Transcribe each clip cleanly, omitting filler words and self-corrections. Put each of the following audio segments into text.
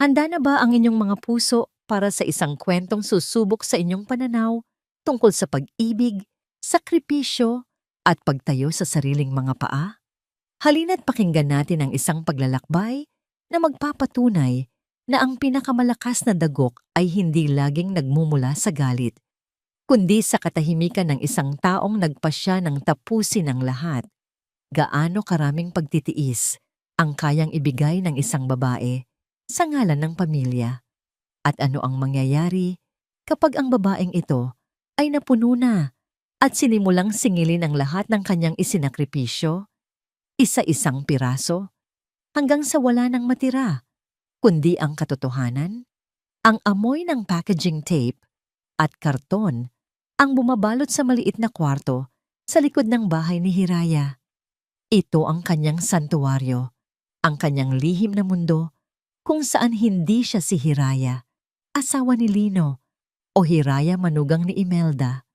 Handa na ba ang inyong mga puso para sa isang kwentong susubok sa inyong pananaw tungkol sa pag-ibig, sakripisyo, at pagtayo sa sariling mga paa? Halina't pakinggan natin ang isang paglalakbay na magpapatunay na ang pinakamalakas na dagok ay hindi laging nagmumula sa galit, kundi sa katahimikan ng isang taong nagpasya ng tapusin ang lahat. Gaano karaming pagtitiis ang kayang ibigay ng isang babae sa ngalan ng pamilya? At ano ang mangyayari kapag ang babaeng ito ay napuno na at sinimulang singilin ang lahat ng kanyang isinakripisyo, isa-isang piraso, hanggang sa wala nang matira, kundi ang katotohanan? Ang amoy ng packaging tape at karton ang bumabalot sa maliit na kwarto sa likod ng bahay ni Hiraya. Ito ang kanyang santuwaryo, ang kanyang lihim na mundo kung saan hindi siya si Hiraya, asawa ni Lino, o Hiraya manugang ni Imelda.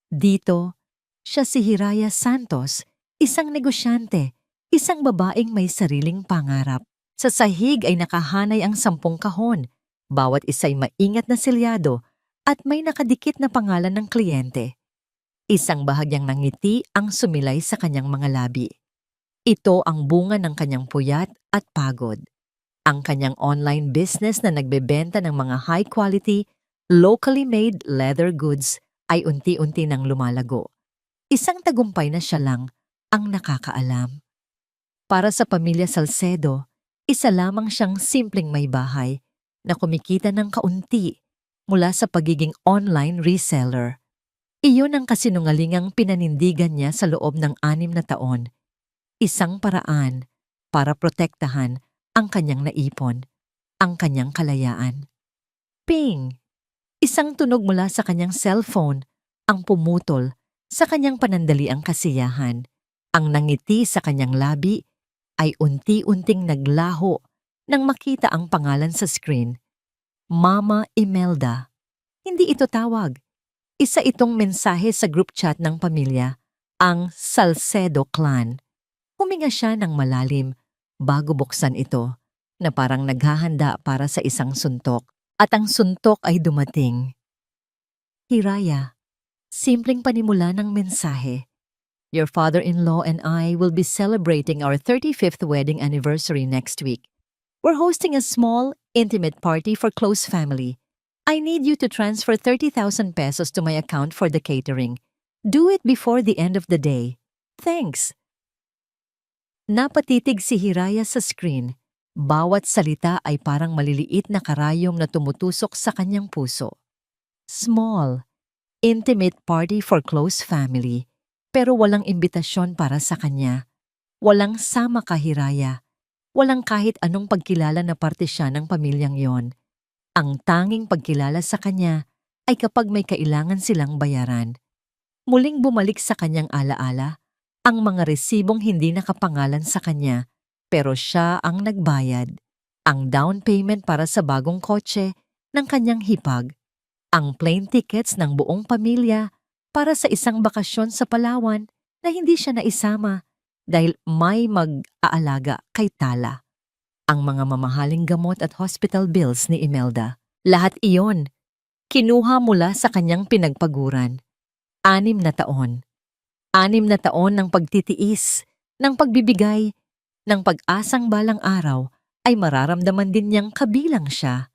Dito, siya si Hiraya Santos, isang negosyante, isang babaeng may sariling pangarap. Sa sahig ay nakahanay ang 10 kahon, bawat isa'y maingat na selyado at may nakadikit na pangalan ng kliyente. Isang bahagyang nangiti ang sumilay sa kanyang mga labi. Ito ang bunga ng kanyang puyat at pagod. Ang kanyang online business na nagbebenta ng mga high-quality, locally made leather goods ay unti-unti nang lumalago. Isang tagumpay na siya lang ang nakakaalam. Para sa pamilya Salcedo, isa lamang siyang simpleng may bahay na kumikita ng kaunti mula sa pagiging online reseller. Iyon ang kasinungalingang pinanindigan niya sa loob ng 6 na taon. Isang paraan para protektahan ang kanyang naipon, ang kanyang kalayaan. Ping! Isang tunog mula sa kanyang cellphone ang pumutol sa kanyang panandaliang kasiyahan. Ang nangiti sa kanyang labi ay unti-unting naglaho nang makita ang pangalan sa screen. Mama Imelda. Hindi ito tawag. Isa itong mensahe sa group chat ng pamilya, ang Salcedo Clan. Huminga siya ng malalim bago buksan ito na parang naghahanda para sa isang suntok. At ang suntok ay dumating. Hiraya, simpleng panimula ng mensahe. Your father-in-law and I will be celebrating our 35th wedding anniversary next week. We're hosting a small, intimate party for close family. I need you to transfer 30,000 pesos to my account for the catering. Do it before the end of the day. Thanks. Napatitig si Hiraya sa screen. Bawat salita ay parang maliliit na karayom na tumutusok sa kanyang puso. Small, intimate party for close family, pero walang imbitasyon para sa kanya. Walang sama ka, Hiraya. Walang kahit anong pagkilala na parte siya ng pamilyang yon. Ang tanging pagkilala sa kanya ay kapag may kailangan silang bayaran. Muling bumalik sa kanyang alaala ang mga resibong hindi nakapangalan sa kanya, pero siya ang nagbayad. Ang down payment para sa bagong kotse ng kanyang hipag, ang plane tickets ng buong pamilya para sa isang bakasyon sa Palawan na hindi siya naisama dahil may mag-aalaga kay Tala. Ang mga mamahaling gamot at hospital bills ni Imelda. Lahat iyon, kinuha mula sa kanyang pinagpaguran. 6 na taon. 6 na taon ng pagtitiis, ng pagbibigay, ng pag-asang balang araw ay mararamdaman din niyang kabilang siya.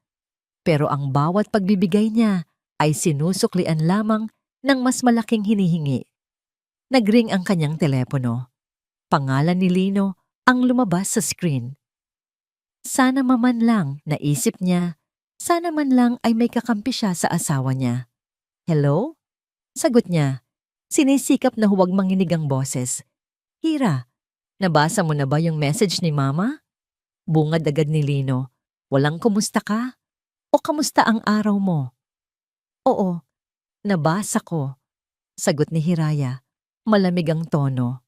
Pero ang bawat pagbibigay niya ay sinusuklian lamang ng mas malaking hinihingi. Nagring ang kanyang telepono. Pangalan ni Lino ang lumabas sa screen. Sana maman lang, naisip niya, sana man lang ay may kakampi siya sa asawa niya. Hello? Sagot niya. Sinisikap na huwag manginig ang boses. Hira, nabasa mo na ba yung message ni Mama? Bungad agad ni Lino. Walang kumusta ka? O kamusta ang araw mo? Oo, nabasa ko. Sagot ni Hiraya. Malamig ang tono.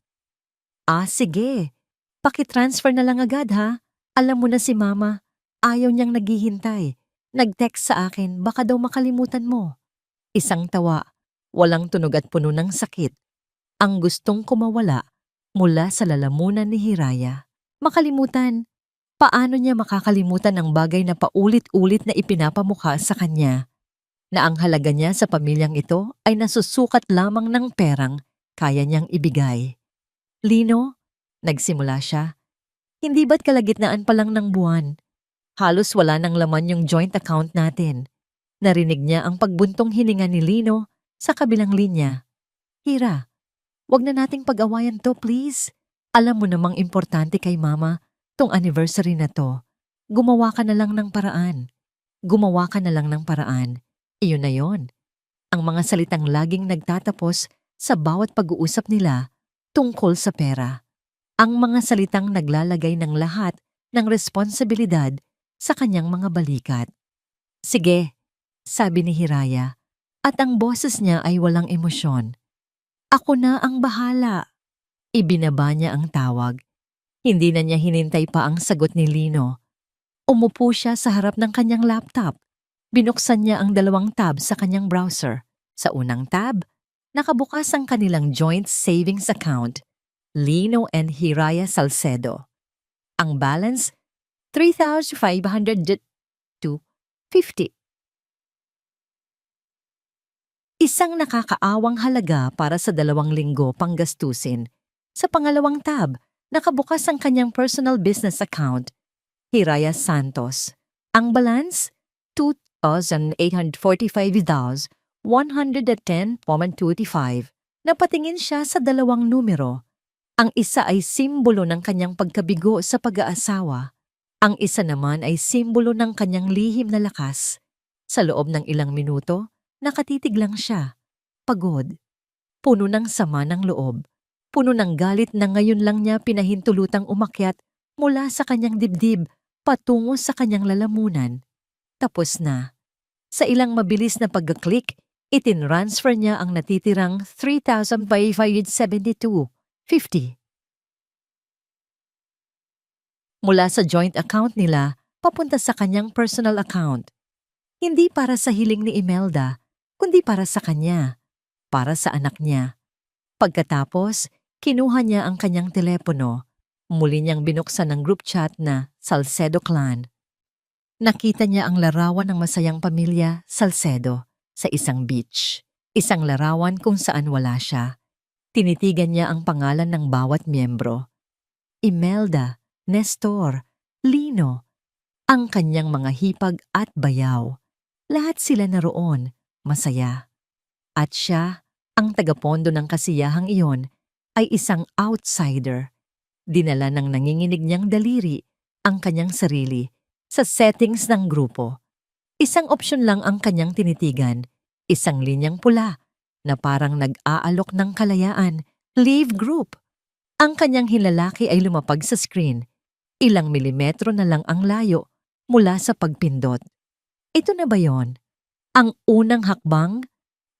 Sige. Pakitransfer na lang agad ha. Alam mo na si Mama. Ayaw niyang naghihintay. Nag-text sa akin, baka daw makalimutan mo. Isang tawa. Walang tunog at puno ng sakit. Ang gustong kumawala mula sa lalamunan ni Hiraya. Makalimutan. Paano niya makakalimutan ang bagay na paulit-ulit na ipinapamukha sa kanya, na ang halaga niya sa pamilyang ito ay nasusukat lamang ng perang kaya niyang ibigay? Lino, nagsimula siya, hindi ba't kalagitnaan pa lang ng buwan? Halos wala nang laman yung joint account natin. Narinig niya ang pagbuntong hininga ni Lino sa kabilang linya. Hira, wag na nating pag-awayan to, please. Alam mo namang importante kay Mama tong anniversary na to. Gumawa ka na lang ng paraan. Gumawa ka na lang ng paraan. Iyon na yon. Ang mga salitang laging nagtatapos sa bawat pag-uusap nila tungkol sa pera. Ang mga salitang naglalagay ng lahat ng responsibilidad sa kanyang mga balikat. Sige, sabi ni Hiraya, at ang boses niya ay walang emosyon. Ako na ang bahala. Ibinaba niya ang tawag. Hindi na niya hinintay pa ang sagot ni Lino. Umupo siya sa harap ng kanyang laptop. Binuksan niya ang 2 tab sa kanyang browser. Sa unang tab, nakabukas ang kanilang joint savings account, Lino and Hiraya Salcedo. Ang balance, 3,500 to 50. Isang nakakaawang halaga para sa 2 linggo panggastusin. Sa pangalawang tab, nakabukas ang kanyang personal business account, Hiraya Santos. Ang balance, 2,845,110.25. Napatingin siya sa 2 numero. Ang isa ay simbolo ng kanyang pagkabigo sa pag-aasawa. Ang isa naman ay simbolo ng kanyang lihim na lakas. Sa loob ng ilang minuto, nakatitig lang siya. Pagod. Puno ng sama ng loob. Puno ng galit na ngayon lang niya pinahintulutang umakyat mula sa kanyang dibdib patungo sa kanyang lalamunan. Tapos na. Sa ilang mabilis na pagka-click, itinransfer niya ang natitirang 3,572.50. Mula sa joint account nila, papunta sa kanyang personal account. Hindi para sa hiling ni Imelda, kundi para sa kanya, para sa anak niya. Pagkatapos, kinuha niya ang kanyang telepono. Muli niyang binuksan ang group chat na Salcedo Clan. Nakita niya ang larawan ng masayang pamilya, Salcedo, sa isang beach. Isang larawan kung saan wala siya. Tinitigan niya ang pangalan ng bawat miyembro. Imelda, Nestor, Lino, ang kanyang mga hipag at bayaw. Lahat sila naroon, masaya. At siya, ang tagapondo ng kasiyahang iyon, ay isang outsider. Dinala ng nanginginig niyang daliri ang kanyang sarili sa settings ng grupo. Isang opsyon lang ang kanyang tinitigan, isang linyang pula na parang nag-aalok ng kalayaan, leave group. Ang kanyang hinlalaki ay lumapag sa screen. Ilang milimetro na lang ang layo mula sa pagpindot. Ito na ba yon? Ang unang hakbang?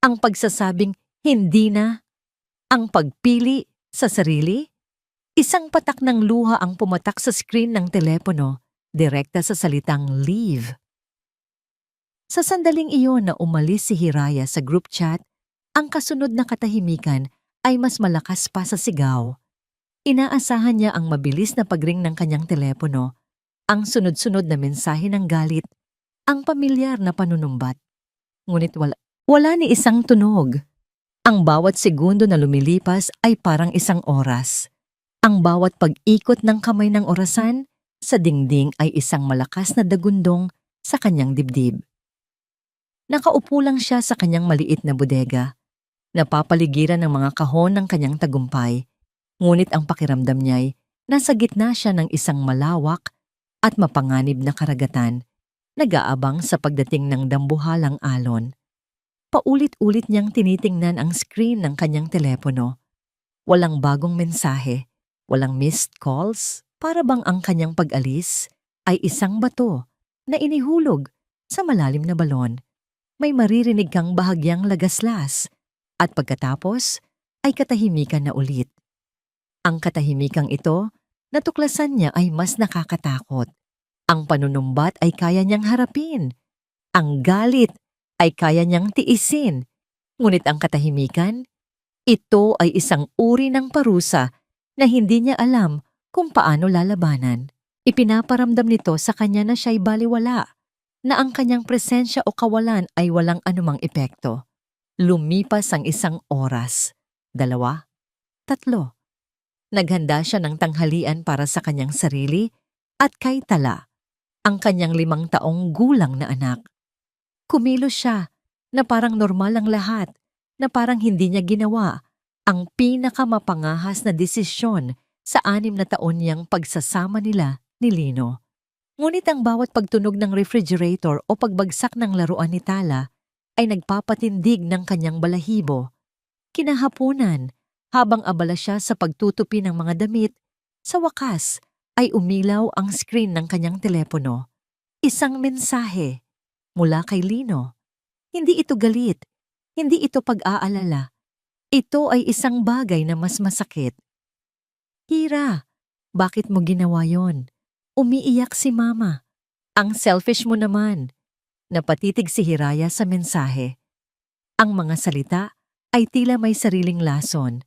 Ang pagsasabing hindi na? Ang pagpili sa sarili? Isang patak ng luha ang pumatak sa screen ng telepono, direkta sa salitang leave. Sa sandaling iyon na umalis si Hiraya sa group chat, ang kasunod na katahimikan ay mas malakas pa sa sigaw. Inaasahan niya ang mabilis na pagring ng kanyang telepono, ang sunod-sunod na mensahe ng galit, ang pamilyar na panunumbat. Ngunit wala ni isang tunog. Ang bawat segundo na lumilipas ay parang isang oras. Ang bawat pag-ikot ng kamay ng orasan sa dingding ay isang malakas na dagundong sa kanyang dibdib. Nakaupo lang siya sa kanyang maliit na bodega. Napapaligiran ng mga kahon ng kanyang tagumpay. Ngunit ang pakiramdam niya'y nasa gitna siya ng isang malawak at mapanganib na karagatan, nag-aabang sa pagdating ng dambuhalang alon. Paulit-ulit niyang tinitingnan ang screen ng kanyang telepono. Walang bagong mensahe, walang missed calls, para bang ang kanyang pag-alis ay isang bato na inihulog sa malalim na balon. May maririnig kang bahagyang lagaslas at pagkatapos ay katahimikan na ulit. Ang katahimikang ito, natuklasan niya ay mas nakakatakot. Ang panunumbat ay kaya niyang harapin. Ang galit ay kaya niyang tiisin. Ngunit ang katahimikan, ito ay isang uri ng parusa na hindi niya alam kung paano lalabanan. Ipinaparamdam nito sa kanya na siya'y baliwala, na ang kanyang presensya o kawalan ay walang anumang epekto. Lumipas ang 1 oras, 2, 3. Naghanda siya ng tanghalian para sa kanyang sarili at kay Tala, ang kanyang 5 taong gulang na anak. Kumilos siya na parang normal ang lahat, na parang hindi niya ginawa ang pinakamapangahas na desisyon sa 6 na taon niyang pagsasama nila ni Lino. Ngunit ang bawat pagtunog ng refrigerator o pagbagsak ng laruan ni Tala ay nagpapatindig ng kanyang balahibo. Kinahaponan, habang abala siya sa pagtutupi ng mga damit, sa wakas ay umilaw ang screen ng kanyang telepono. Isang mensahe mula kay Lino. Hindi ito galit, hindi ito pag-aalala. Ito ay isang bagay na mas masakit. Hira, bakit mo ginawa yon? Umiiyak si Mama. Ang selfish mo naman. Napatitig si Hiraya sa mensahe. Ang mga salita ay tila may sariling lason.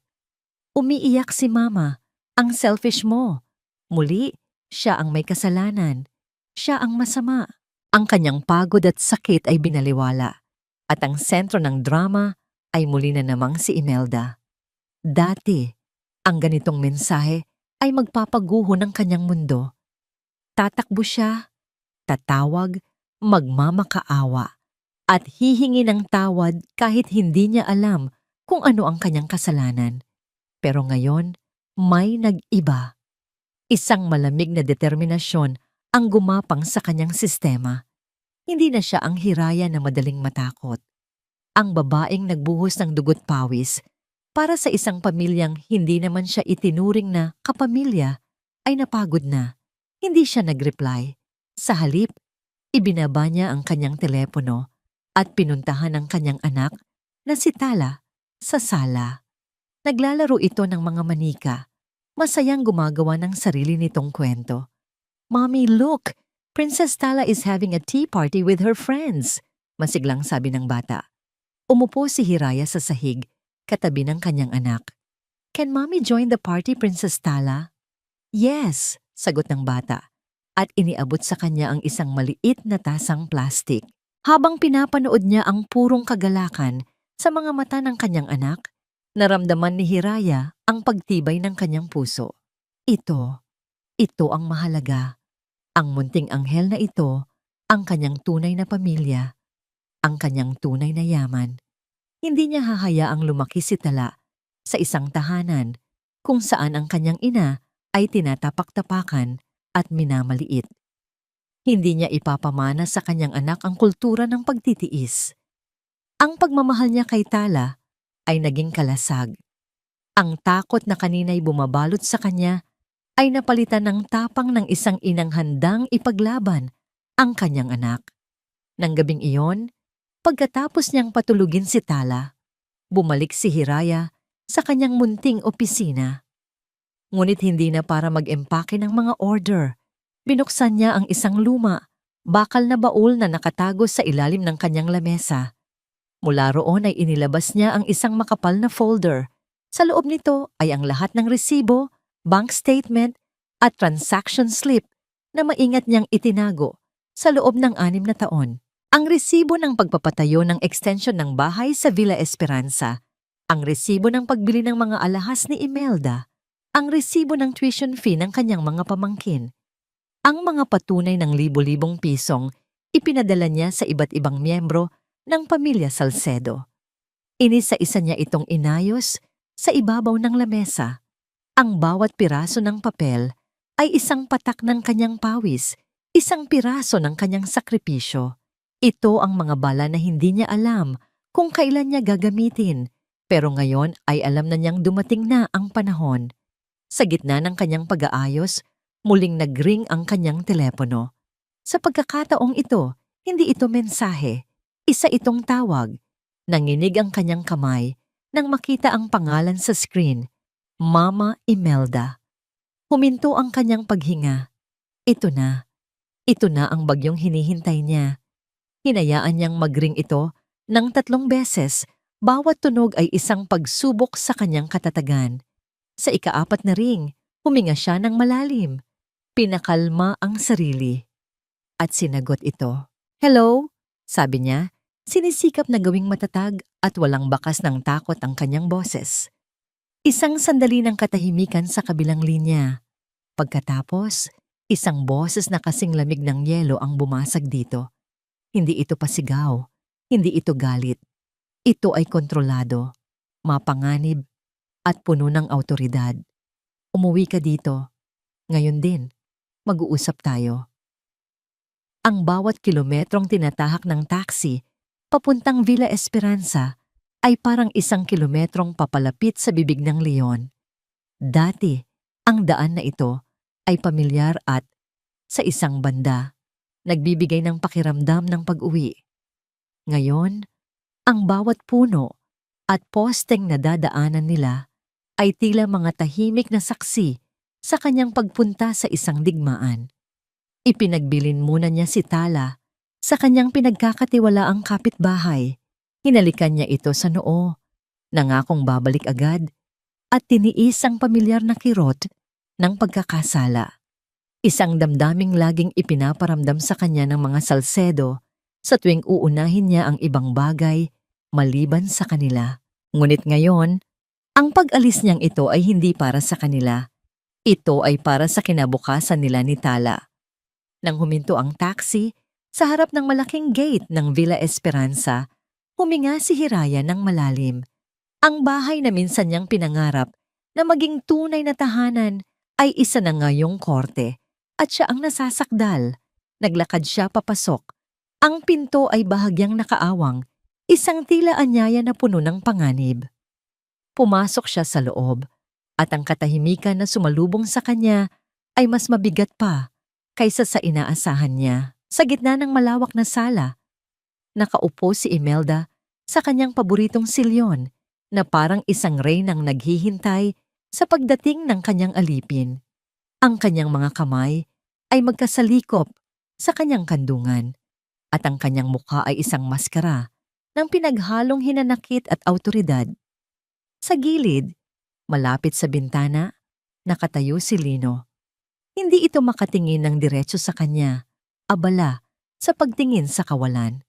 Umiiyak si Mama. Ang selfish mo. Muli, siya ang may kasalanan. Siya ang masama. Ang kanyang pagod at sakit ay binaliwala. At ang sentro ng drama ay muli na namang si Imelda. Dati, ang ganitong mensahe ay magpapaguho ng kanyang mundo. Tatakbo siya, tatawag, magmamakaawa, at hihingi ng tawad kahit hindi niya alam kung ano ang kanyang kasalanan. Pero ngayon, may nag-iba. Isang malamig na determinasyon ang gumapang sa kanyang sistema. Hindi na siya ang Hiraya na madaling matakot. Ang babaeng nagbuhos ng dugo't pawis para sa isang pamilyang hindi naman siya itinuring na kapamilya ay napagod na. Hindi siya nag-reply. Sa halip, ibinaba niya ang kanyang telepono at pinuntahan ang kanyang anak na si Tala sa sala. Naglalaro ito ng mga manika. Masayang gumagawa ng sarili nitong kwento. "Mommy, look! Princess Tala is having a tea party with her friends," masiglang sabi ng bata. Umupo si Hiraya sa sahig, katabi ng kanyang anak. "Can Mommy join the party, Princess Tala?" "Yes," sagot ng bata, at iniabot sa kanya ang isang maliit na tasang plastik. Habang pinapanood niya ang purong kagalakan sa mga mata ng kanyang anak, naramdaman ni Hiraya ang pagtibay ng kanyang puso. Ito ang mahalaga. Ang munting anghel na ito, ang kanyang tunay na pamilya, ang kanyang tunay na yaman. Hindi niya hahayaang lumaki si Tala sa isang tahanan kung saan ang kanyang ina ay tinatapak-tapakan at minamaliit. Hindi niya ipapamana sa kanyang anak ang kultura ng pagtitiis. Ang pagmamahal niya kay Tala ay naging kalasag. Ang takot na kanina'y bumabalot sa kanya ay napalitan ng tapang ng isang inang handang ipaglaban ang kanyang anak. Nang gabing iyon, pagkatapos niyang patulugin si Tala, bumalik si Hiraya sa kanyang munting opisina. Ngunit hindi na para mag-empake ng mga order. Binuksan niya ang isang luma, bakal na baul na nakatago sa ilalim ng kanyang lamesa. Mula roon ay inilabas niya ang isang makapal na folder. Sa loob nito ay ang lahat ng resibo, bank statement at transaction slip na maingat niyang itinago sa loob ng 6 na taon. Ang resibo ng pagpapatayo ng extension ng bahay sa Villa Esperanza, ang resibo ng pagbili ng mga alahas ni Imelda, ang resibo ng tuition fee ng kanyang mga pamangkin. Ang mga patunay ng libo-libong pisong ipinadala niya sa iba't ibang miyembro ng pamilya Salcedo. Inisa-isa niya itong inayos sa ibabaw ng lamesa. Ang bawat piraso ng papel ay isang patak ng kanyang pawis, isang piraso ng kanyang sakripisyo. Ito ang mga bala na hindi niya alam kung kailan niya gagamitin, pero ngayon ay alam na niyang dumating na ang panahon. Sa gitna ng kanyang pag-aayos, muling nag-ring ang kanyang telepono. Sa pagkakataong ito, hindi ito mensahe. Isa itong tawag. Nanginig ang kanyang kamay nang makita ang pangalan sa screen, Mama Imelda. Huminto ang kanyang paghinga. Ito na ang bagyong hinihintay niya. Hinayaan niyang mag-ring ito ng 3 beses, bawat tunog ay isang pagsubok sa kanyang katatagan. Sa ika-4 na ring, huminga siya ng malalim. Pinakalma ang sarili at sinagot ito. Hello? Sabi niya, sinisikap na gawing matatag at walang bakas ng takot ang kanyang boses. Isang sandali ng katahimikan sa kabilang linya. Pagkatapos, isang boses na kasing lamig ng yelo ang bumasag dito. Hindi ito pasigaw, hindi ito galit. Ito ay kontrolado, mapanganib, at puno ng awtoridad. Umuwi ka dito. Ngayon din, mag-uusap tayo. Ang bawat kilometrong tinatahak ng taxi papuntang Villa Esperanza ay parang 1 kilometrong papalapit sa bibig ng leon. Dati, ang daan na ito ay pamilyar at, sa isang banda, nagbibigay ng pakiramdam ng pag-uwi. Ngayon, ang bawat puno at posteng na dadaanan nila ay tila mga tahimik na saksi sa kanyang pagpunta sa isang digmaan. Ipinagbilin muna niya si Tala sa kanyang pinagkakatiwalaang kapitbahay. Hinalikan niya ito sa noo, nangakong babalik agad, at tiniis ang pamilyar na kirot ng pagkakasala. Isang damdaming laging ipinaparamdam sa kanya ng mga Salcedo sa tuwing uunahin niya ang ibang bagay maliban sa kanila. Ngunit ngayon, ang pag-alis niyang ito ay hindi para sa kanila. Ito ay para sa kinabukasan nila ni Tala. Nang huminto ang taxi sa harap ng malaking gate ng Villa Esperanza, huminga si Hiraya ng malalim. Ang bahay na minsan niyang pinangarap na maging tunay na tahanan ay isa na ngayong korte at siya ang nasasakdal. Naglakad siya papasok. Ang pinto ay bahagyang nakaawang, isang tila anyaya na puno ng panganib. Pumasok siya sa loob at ang katahimikan na sumalubong sa kanya ay mas mabigat pa kaysa sa inaasahan niya. Sa gitna ng malawak na sala, nakaupo si Imelda sa kanyang paboritong silyon na parang isang reynang naghihintay sa pagdating ng kanyang alipin. Ang kanyang mga kamay ay magkasalikop sa kanyang kandungan at ang kanyang mukha ay isang maskara ng pinaghalong hinanakit at awtoridad. Sa gilid, malapit sa bintana, nakatayo si Lino. Hindi ito makatingin ng diretso sa kanya, abala sa pagtingin sa kawalan.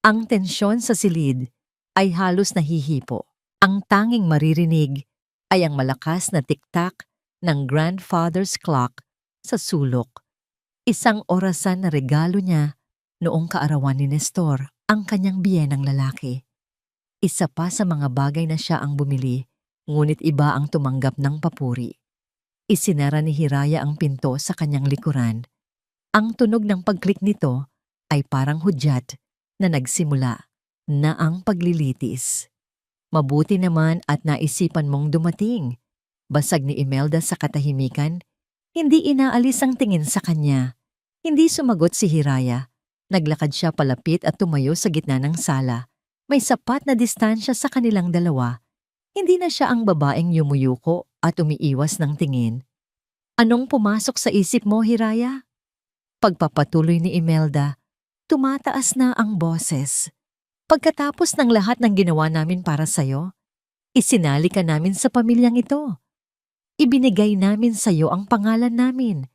Ang tensyon sa silid ay halos nahihipo. Ang tanging maririnig ay ang malakas na tiktak ng grandfather's clock sa sulok. Isang orasan na regalo niya noong kaarawan ni Nestor, ang kanyang biyenang lalaki. Isa pa sa mga bagay na siya ang bumili, ngunit iba ang tumanggap ng papuri. Isinara ni Hiraya ang pinto sa kanyang likuran. Ang tunog ng pagklik nito ay parang hudyat na nagsimula na ang paglilitis. Mabuti naman at naisipan mong dumating. Basag ni Imelda sa katahimikan, hindi inaalis ang tingin sa kanya. Hindi sumagot si Hiraya. Naglakad siya palapit at tumayo sa gitna ng sala. May sapat na distansya sa kanilang dalawa. Hindi na siya ang babaeng yumuyuko at umiiwas ng tingin. Anong pumasok sa isip mo, Hiraya? Pagpapatuloy ni Imelda, tumataas na ang boses. Pagkatapos ng lahat ng ginawa namin para sa'yo, isinali ka namin sa pamilyang ito. Ibinigay namin sa'yo ang pangalan namin.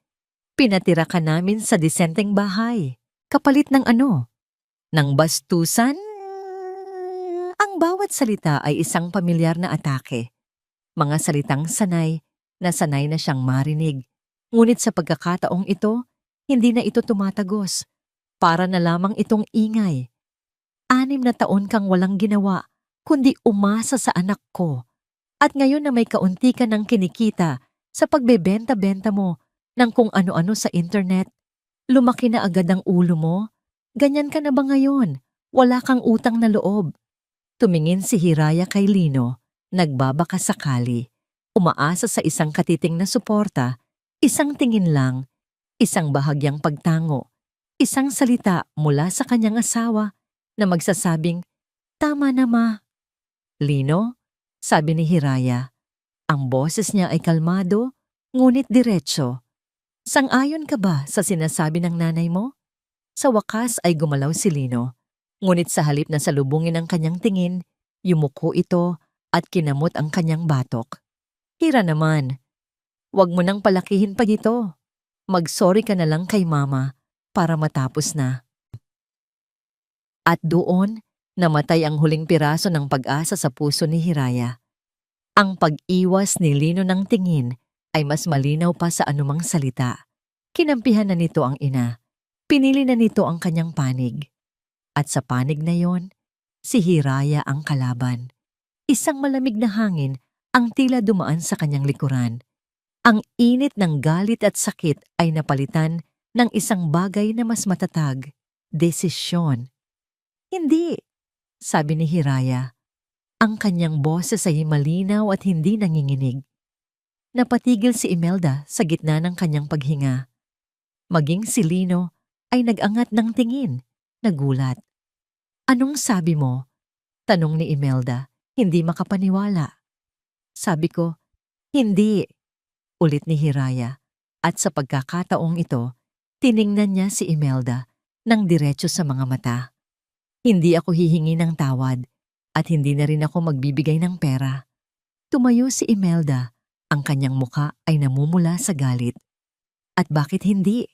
Pinatira ka namin sa disenteng bahay. Kapalit ng ano? Ng bastusan? Ang bawat salita ay isang pamilyar na atake. Mga salitang sanay na siyang marinig. Ngunit sa pagkakataong ito, hindi na ito tumatagos. Para na lamang itong ingay. 6 na taon kang walang ginawa, kundi umasa sa anak ko. At ngayon na may kaunti ka ng kinikita sa pagbebenta-benta mo ng kung ano-ano sa internet, lumaki na agad ang ulo mo? Ganyan ka na ba ngayon? Wala kang utang na loob. Tumingin si Hiraya kay Lino, nagbabaka sakali. Umaasa sa isang katiting na suporta, isang tingin lang, isang bahagyang pagtango, isang salita mula sa kanyang asawa na magsasabing, "Tama na, ma." "Lino?" sabi ni Hiraya. Ang boses niya ay kalmado, ngunit diretso. "Sang-ayon ka ba sa sinasabi ng nanay mo?" Sa wakas ay gumalaw si Lino. Ngunit sa halip na salubungin ang kanyang tingin, yumuko ito at kinamot ang kanyang batok. "Hira naman, wag mo nang palakihin pa dito. Mag-sorry ka na lang kay mama para matapos na. At doon, namatay ang huling piraso ng pag-asa sa puso ni Hiraya. Ang pag-iwas ni Lino ng tingin ay mas malinaw pa sa anumang salita. Kinampihan na nito ang ina. Pinili na nito ang kanyang panig. At sa panig na yon, si Hiraya ang kalaban. Isang malamig na hangin ang tila dumaan sa kanyang likuran. Ang init ng galit at sakit ay napalitan ng isang bagay na mas matatag, desisyon. Hindi, sabi ni Hiraya. Ang kanyang boses ay malinaw at hindi nanginginig. Napatigil si Imelda sa gitna ng kanyang paghinga. Maging si Lino ay nag-angat ng tingin, nagulat. Anong sabi mo? Tanong ni Imelda, hindi makapaniwala. Sabi ko, hindi, ulit ni Hiraya. At sa pagkakataong ito, tiningnan niya si Imelda ng diretso sa mga mata. Hindi ako hihingi ng tawad at hindi na rin ako magbibigay ng pera. Tumayo si Imelda, ang kanyang muka ay namumula sa galit. At bakit hindi?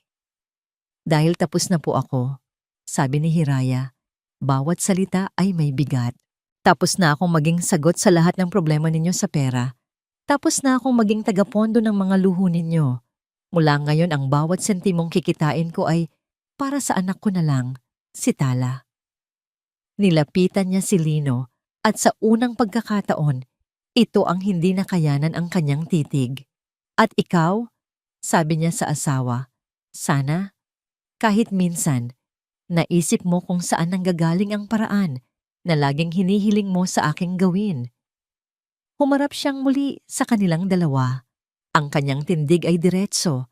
Dahil tapos na po ako, sabi ni Hiraya. Bawat salita ay may bigat. Tapos na akong maging sagot sa lahat ng problema ninyo sa pera. Tapos na akong maging tagapondo ng mga luho ninyo. Mula ngayon ang bawat sentimong kikitain ko ay para sa anak ko na lang, si Tala. Nilapitan niya si Lino at sa unang pagkakataon, ito ang hindi nakayanan ang kanyang titig. At ikaw? Sabi niya sa asawa, sana, kahit minsan, naisip mo kung saan nanggagaling ang paraan na laging hinihiling mo sa aking gawin. Humarap siyang muli sa kanilang dalawa. Ang kanyang tindig ay diretso.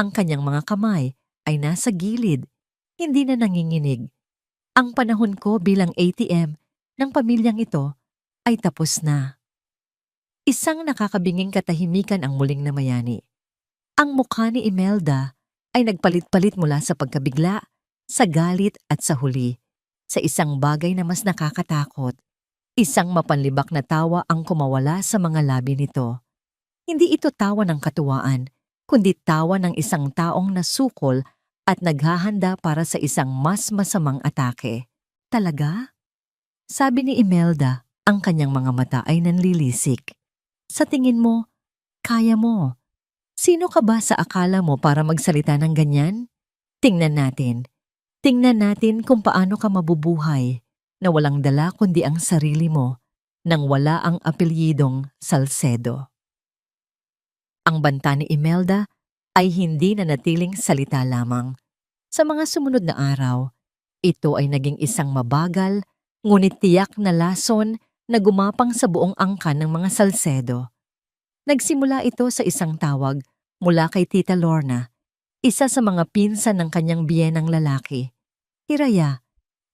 Ang kanyang mga kamay ay nasa gilid, hindi na nanginginig. Ang panahon ko bilang ATM ng pamilyang ito ay tapos na. Isang nakakabinging katahimikan ang muling namayani. Ang mukha ni Imelda ay nagpalit-palit mula sa pagkabigla, sa galit at sa huli, sa isang bagay na mas nakakatakot. Isang mapanlibak na tawa ang kumawala sa mga labi nito. Hindi ito tawa ng katuwaan, kundi tawa ng isang taong nasukol at naghahanda para sa isang mas masamang atake. Talaga? Sabi ni Imelda, ang kanyang mga mata ay nanlilisik. Sa tingin mo, kaya mo. Sino ka ba sa akala mo para magsalita ng ganyan? Tingnan natin. Tingnan natin kung paano ka mabubuhay na walang dala kundi ang sarili mo nang wala ang apelyidong Salcedo. Ang banta ni Imelda ay hindi nanatiling salita lamang. Sa mga sumunod na araw, ito ay naging isang mabagal, ngunit tiyak na lason na gumapang sa buong angkan ng mga Salcedo. Nagsimula ito sa isang tawag mula kay Tita Lorna, isa sa mga pinsan ng kanyang biyenang lalaki. Hiraya,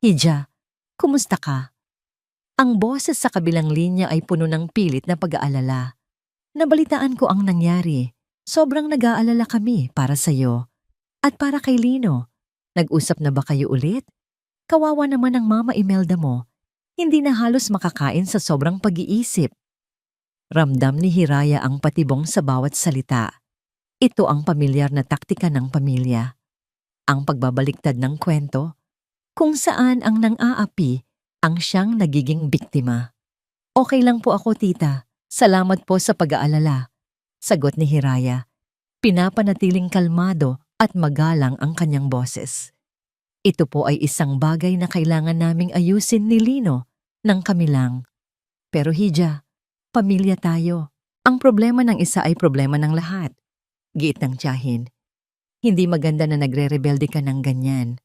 Hija, kumusta ka? Ang boses sa kabilang linya ay puno ng pilit na pag-aalala. Nabalitaan ko ang nangyari. Sobrang nag-aalala kami para sa'yo. At para kay Lino, nag-usap na ba kayo ulit? Kawawa naman ang Mama Imelda mo. Hindi na halos makakain sa sobrang pag-iisip. Ramdam ni Hiraya ang patibong sa bawat salita. Ito ang pamilyar na taktika ng pamilya. Ang pagbabaliktad ng kwento, kung saan ang nang-aapi ang siyang nagiging biktima. Okay lang po ako, tita. Salamat po sa pag-aalala. Sagot ni Hiraya. Pinapanatiling kalmado at magalang ang kanyang boses. Ito po ay isang bagay na kailangan naming ayusin ni Lino ng kami lang. Pero Hija, pamilya tayo. Ang problema ng isa ay problema ng lahat. Giit ng tiyahin. Hindi maganda na nagre-rebelde ka ng ganyan.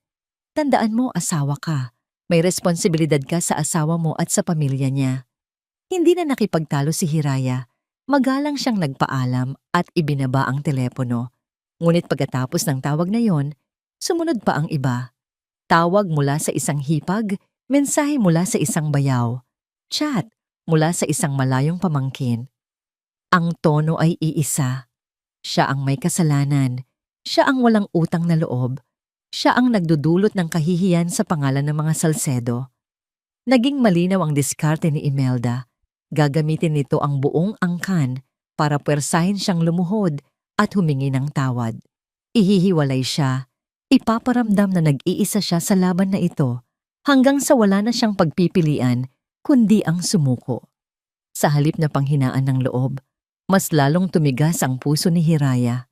Tandaan mo, asawa ka. May responsibilidad ka sa asawa mo at sa pamilya niya. Hindi na nakipagtalo si Hiraya. Magalang siyang nagpaalam at ibinaba ang telepono. Ngunit pagkatapos ng tawag na yon, sumunod pa ang iba. Tawag mula sa isang hipag, mensahe mula sa isang bayaw, chat mula sa isang malayong pamangkin. Ang tono ay iisa. Siya ang may kasalanan. Siya ang walang utang na loob. Siya ang nagdudulot ng kahihiyan sa pangalan ng mga Salcedo. Naging malinaw ang diskarte ni Imelda. Gagamitin nito ang buong angkan para puwersahin siyang lumuhod at humingi ng tawad. Ihihiwalay siya, ipaparamdam na nag-iisa siya sa laban na ito hanggang sa wala na siyang pagpipilian kundi ang sumuko. Sa halip na panghinaan ng loob, mas lalong tumigas ang puso ni Hiraya.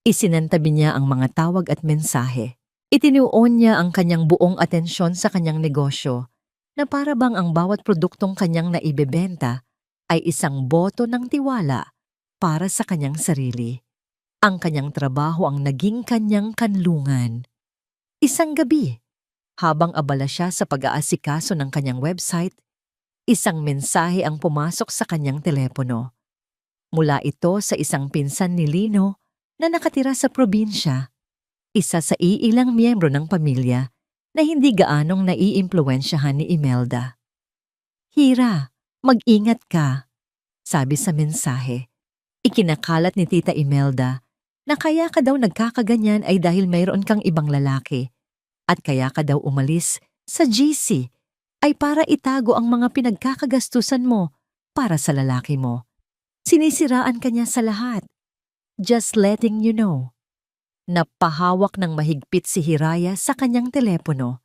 Isinantabi niya ang mga tawag at mensahe. Itinuon niya ang kanyang buong atensyon sa kanyang negosyo na para bang ang bawat produktong kanyang naibebenta ay isang boto ng tiwala para sa kanyang sarili. Ang kanyang trabaho ang naging kanyang kanlungan. Isang gabi, habang abala siya sa pag-aasikaso ng kanyang website, isang mensahe ang pumasok sa kanyang telepono. Mula ito sa isang pinsan ni Lino na nakatira sa probinsya, isa sa iilang miyembro ng pamilya na hindi gaanong naiimpluwensyahan ni Imelda. "Hira, mag-ingat ka," sabi sa mensahe. Ikinakalat ni Tita Imelda na kaya ka daw nagkakaganyan ay dahil mayroon kang ibang lalaki at kaya ka daw umalis sa GC ay para itago ang mga pinagkakagastusan mo para sa lalaki mo. Sinisiraan ka niya sa lahat. Just letting you know. Napahawak ng mahigpit si Hiraya sa kanyang telepono.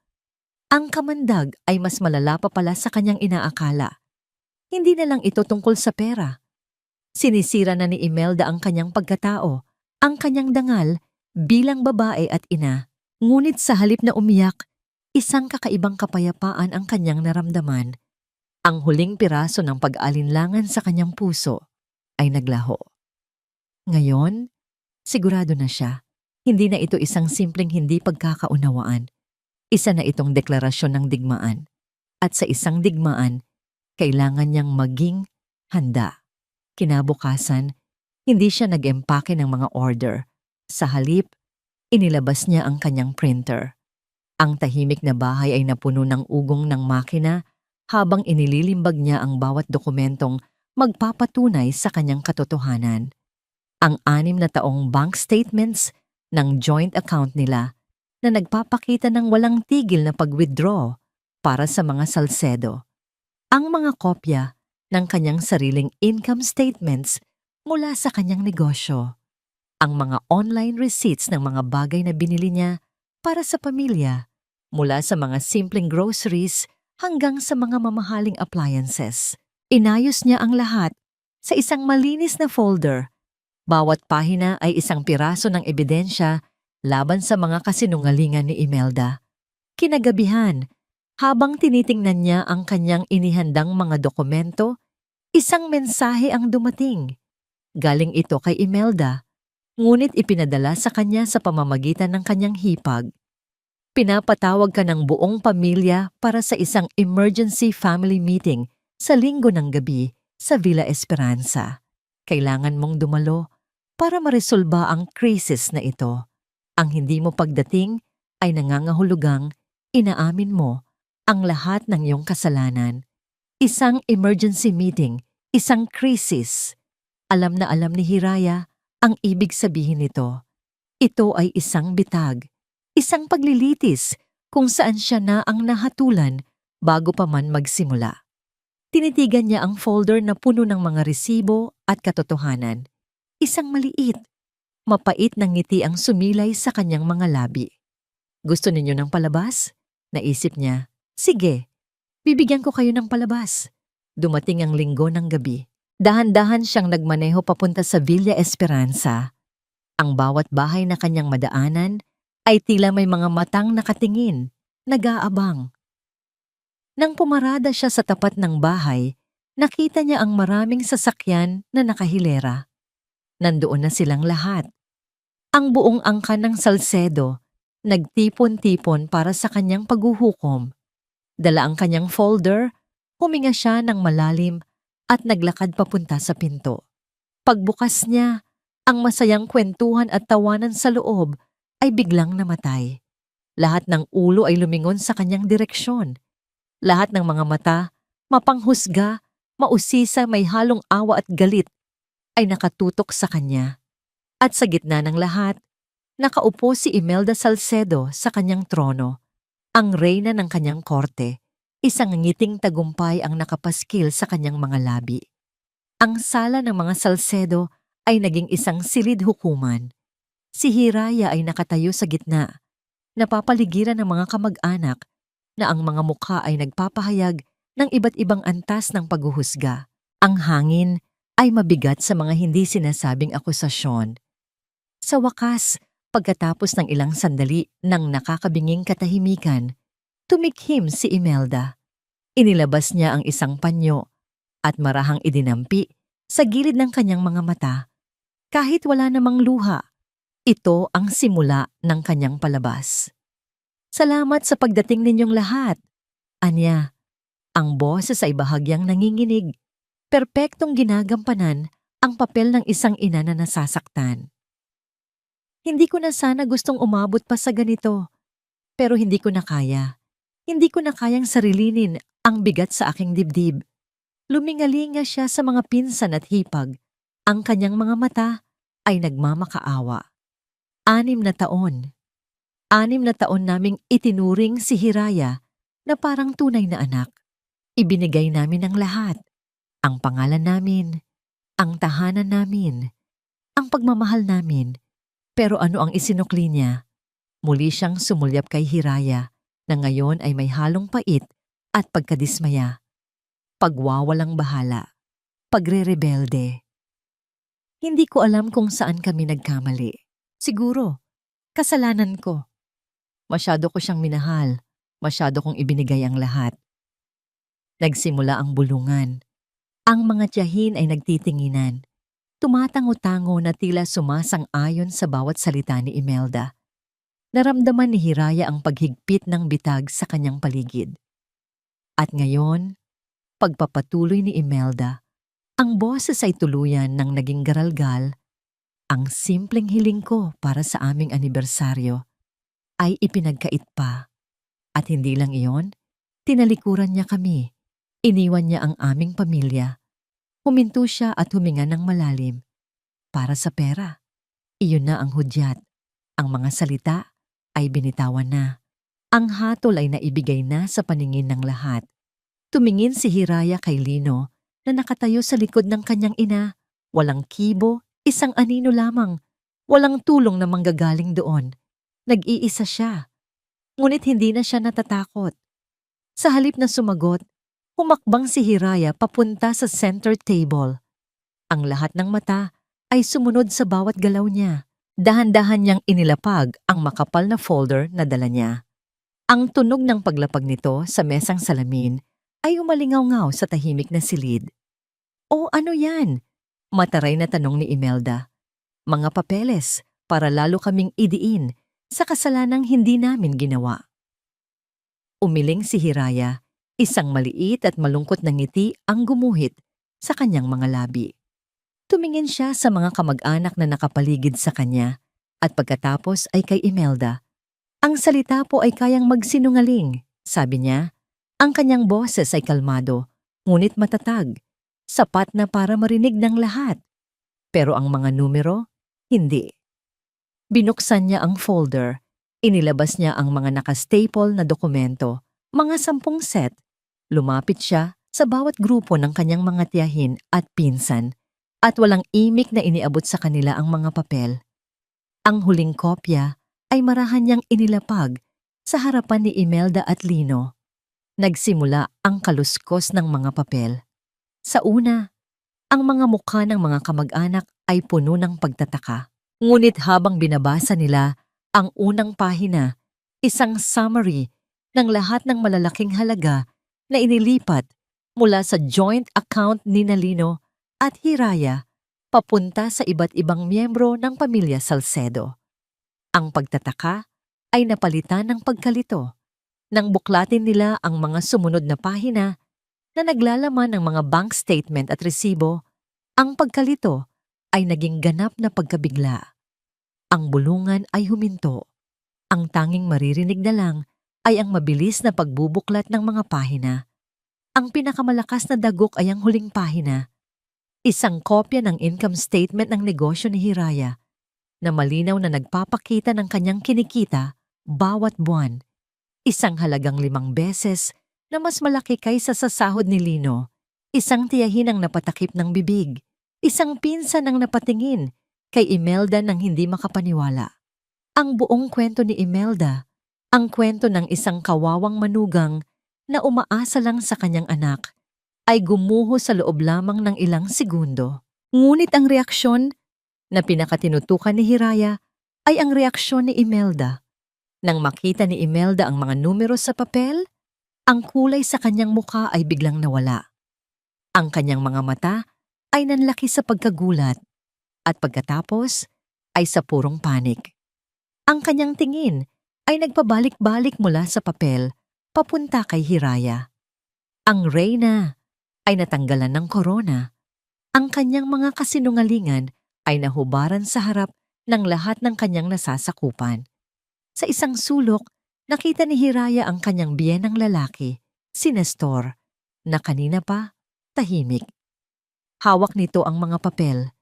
Ang kamandag ay mas malala pa pala sa kanyang inaakala. Hindi na lang ito tungkol sa pera. Sinisira na ni Imelda ang kanyang pagkatao, ang kanyang dangal bilang babae at ina. Ngunit sa halip na umiyak, isang kakaibang kapayapaan ang kanyang naramdaman. Ang huling piraso ng pag-alinlangan sa kanyang puso ay naglaho. Ngayon, sigurado na siya. Hindi na ito isang simpleng hindi pagkakaunawaan. Isa na itong deklarasyon ng digmaan. At sa isang digmaan, kailangan niyang maging handa. Kinabukasan, hindi siya nag-empake ng mga order. Sa halip, inilabas niya ang kanyang printer. Ang tahimik na bahay ay napuno ng ugong ng makina habang inililimbag niya ang bawat dokumentong magpapatunay sa kanyang katotohanan. Ang 6 na taong bank statements ng joint account nila na nagpapakita ng walang tigil na pag-withdraw para sa mga Salcedo. Ang mga kopya ng kanyang sariling income statements mula sa kanyang negosyo. Ang mga online receipts ng mga bagay na binili niya para sa pamilya, mula sa mga simpleng groceries hanggang sa mga mamahaling appliances. Inayos niya ang lahat sa isang malinis na folder. Bawat pahina ay isang piraso ng ebidensya laban sa mga kasinungalingan ni Imelda. Kinagabihan, habang tinitingnan niya ang kanyang inihandang mga dokumento, isang mensahe ang dumating. Galing ito kay Imelda, ngunit ipinadala sa kanya sa pamamagitan ng kanyang hipag. Pinapatawag ka ng buong pamilya para sa isang emergency family meeting sa Linggo ng gabi sa Villa Esperanza. Kailangan mong dumalo para maresolba ang krisis na ito. Ang hindi mo pagdating ay nangangahulugang inaamin mo ang lahat ng iyong kasalanan. Isang emergency meeting, isang krisis. Alam na alam ni Hiraya ang ibig sabihin nito. Ito ay isang bitag, isang paglilitis kung saan siya na ang nahatulan bago pa man magsimula. Tinitigan niya ang folder na puno ng mga resibo at katotohanan. Isang maliit, mapait na ngiti ang sumilay sa kanyang mga labi. Gusto ninyo ng palabas? Naisip niya. Sige, bibigyan ko kayo ng palabas. Dumating ang Linggo ng gabi. Dahan-dahan siyang nagmaneho papunta sa Villa Esperanza. Ang bawat bahay na kanyang madaanan ay tila may mga matang nakatingin, nag-aabang. Nang pumarada siya sa tapat ng bahay, nakita niya ang maraming sasakyan na nakahilera. Nandoon na silang lahat. Ang buong angkan ng Salcedo, nagtipon-tipon para sa kanyang paghuhukom. Dala ang kanyang folder, huminga siya ng malalim at naglakad papunta sa pinto. Pagbukas niya, ang masayang kwentuhan at tawanan sa loob ay biglang namatay. Lahat ng ulo ay lumingon sa kanyang direksyon. Lahat ng mga mata, mapanghusga, mausisa, may halong awa at galit, ay nakatutok sa kanya. At sa gitna ng lahat, nakaupo si Imelda Salcedo sa kanyang trono, ang reyna ng kanyang korte. Isang ngiting tagumpay ang nakapaskil sa kanyang mga labi. Ang sala ng mga Salcedo ay naging isang silid hukuman. Si Hiraya ay nakatayo sa gitna, napapaligiran ng mga kamag-anak na ang mga mukha ay nagpapahayag ng iba't ibang antas ng paghuhusga. Ang hangin ay mabigat sa mga hindi sinasabing akusasyon. Sa wakas, pagkatapos ng ilang sandali ng nakakabinging katahimikan, tumikhim si Imelda. Inilabas niya ang isang panyo at marahang idinampi sa gilid ng kanyang mga mata. Kahit wala namang luha, ito ang simula ng kanyang palabas. Salamat sa pagdating ninyong lahat. Anya, ang boses ay bahagyang nanginginig. Perpektong ginagampanan ang papel ng isang ina na nasasaktan. Hindi ko na sana gustong umabot pa sa ganito, pero hindi ko na kaya. Hindi ko na kayang sarilinin ang bigat sa aking dibdib. Lumingalinga siya sa mga pinsan at hipag. Ang kanyang mga mata ay nagmamakaawa. 6 na taon. 6 na taon naming itinuring si Hiraya na parang tunay na anak. Ibinigay namin ang lahat. Ang pangalan namin, ang tahanan namin, ang pagmamahal namin. Pero ano ang isinukli niya? Muli siyang sumulyap kay Hiraya na ngayon ay may halong pait at pagkadismaya. Pagwawalang bahala. Pagre-rebelde. Hindi ko alam kung saan kami nagkamali. Siguro, kasalanan ko. Masyado ko siyang minahal. Masyado kong ibinigay ang lahat. Nagsimula ang bulungan. Ang mga tiyahin ay nagtitinginan. Tumatango-tango na tila sumasang-ayon sa bawat salita ni Imelda. Naramdaman ni Hiraya ang paghigpit ng bitag sa kanyang paligid. At ngayon, pagpapatuloy ni Imelda, ang boses ay tuluyan ng naging garalgal. Ang simpleng hiling ko para sa aming anibersaryo ay ipinagkait pa. At hindi lang iyon, tinalikuran niya kami. Iniwan niya ang aming pamilya. Huminto siya at huminga ng malalim. Para sa pera, iyon na ang hudyat. Ang mga salita ay binitawan na. Ang hatol ay naibigay na sa paningin ng lahat. Tumingin si Hiraya kay Lino na nakatayo sa likod ng kanyang ina. Walang kibo, isang anino lamang. Walang tulong na manggagaling doon. Nag-iisa siya. Ngunit hindi na siya natatakot. Sa halip na sumagot, humakbang si Hiraya papunta sa center table. Ang lahat ng mata ay sumunod sa bawat galaw niya. Dahan-dahan niyang inilapag ang makapal na folder na dala niya. Ang tunog ng paglapag nito sa mesang salamin ay umalingaw-ngaw sa tahimik na silid. "O ano yan?" Mataray na tanong ni Imelda. "Mga papeles para lalo kaming idiin sa kasalanang hindi namin ginawa." Umiling si Hiraya. Isang maliit at malungkot na ngiti ang gumuhit sa kanyang mga labi. Tumingin siya sa mga kamag-anak na nakapaligid sa kanya at pagkatapos ay kay Imelda. "Ang salita po ay kayang magsinungaling," sabi niya. Ang kanyang boses ay kalmado, ngunit matatag, sapat na para marinig ng lahat. Pero ang mga numero, hindi. Binuksan niya ang folder. Inilabas niya ang mga nakastaple na dokumento, mga 10 set. Lumapit siya sa bawat grupo ng kanyang mga tiyahin at pinsan at walang imik na iniabot sa kanila ang mga papel. Ang huling kopya ay marahan niyang inilapag sa harapan ni Imelda at Lino. Nagsimula ang kaluskos ng mga papel. Sa una, ang mga mukha ng mga kamag-anak ay puno ng pagtataka. Ngunit habang binabasa nila ang unang pahina, isang summary ng lahat ng malalaking halaga na inilipat mula sa joint account ni Lino at Hiraya papunta sa iba't ibang miyembro ng pamilya Salcedo. Ang pagtataka ay napalitan ng pagkalito. Nang buklatin nila ang mga sumunod na pahina na naglalaman ng mga bank statement at resibo, ang pagkalito ay naging ganap na pagkabigla. Ang bulungan ay huminto. Ang tanging maririnig na lang ay ang mabilis na pagbubuklat ng mga pahina. Ang pinakamalakas na dagok ay ang huling pahina. Isang kopya ng income statement ng negosyo ni Hiraya na malinaw na nagpapakita ng kanyang kinikita bawat buwan. Isang halagang 5 beses na mas malaki kaysa sa sahod ni Lino. Isang tiyahin ang napatakip ng bibig. Isang pinsan ang napatingin kay Imelda nang hindi makapaniwala. Ang buong kwento ni Imelda, ang kwento ng isang kawawang manugang na umaasa lang sa kanyang anak, ay gumuho sa loob lamang ng ilang segundo. Ngunit ang reaksyon na pinakatinutukan ni Hiraya ay ang reaksyon ni Imelda. Nang makita ni Imelda ang mga numero sa papel, ang kulay sa kanyang mukha ay biglang nawala. Ang kanyang mga mata ay nanlaki sa pagkagulat at pagkatapos ay sa purong panik. Ang kanyang tingin ay nagpabalik-balik mula sa papel papunta kay Hiraya. Ang reyna ay natanggalan ng korona. Ang kanyang mga kasinungalingan ay nahubaran sa harap ng lahat ng kanyang nasasakupan. Sa isang sulok, nakita ni Hiraya ang kanyang biyenang lalaki, si Nestor, na kanina pa tahimik. Hawak nito ang mga papel,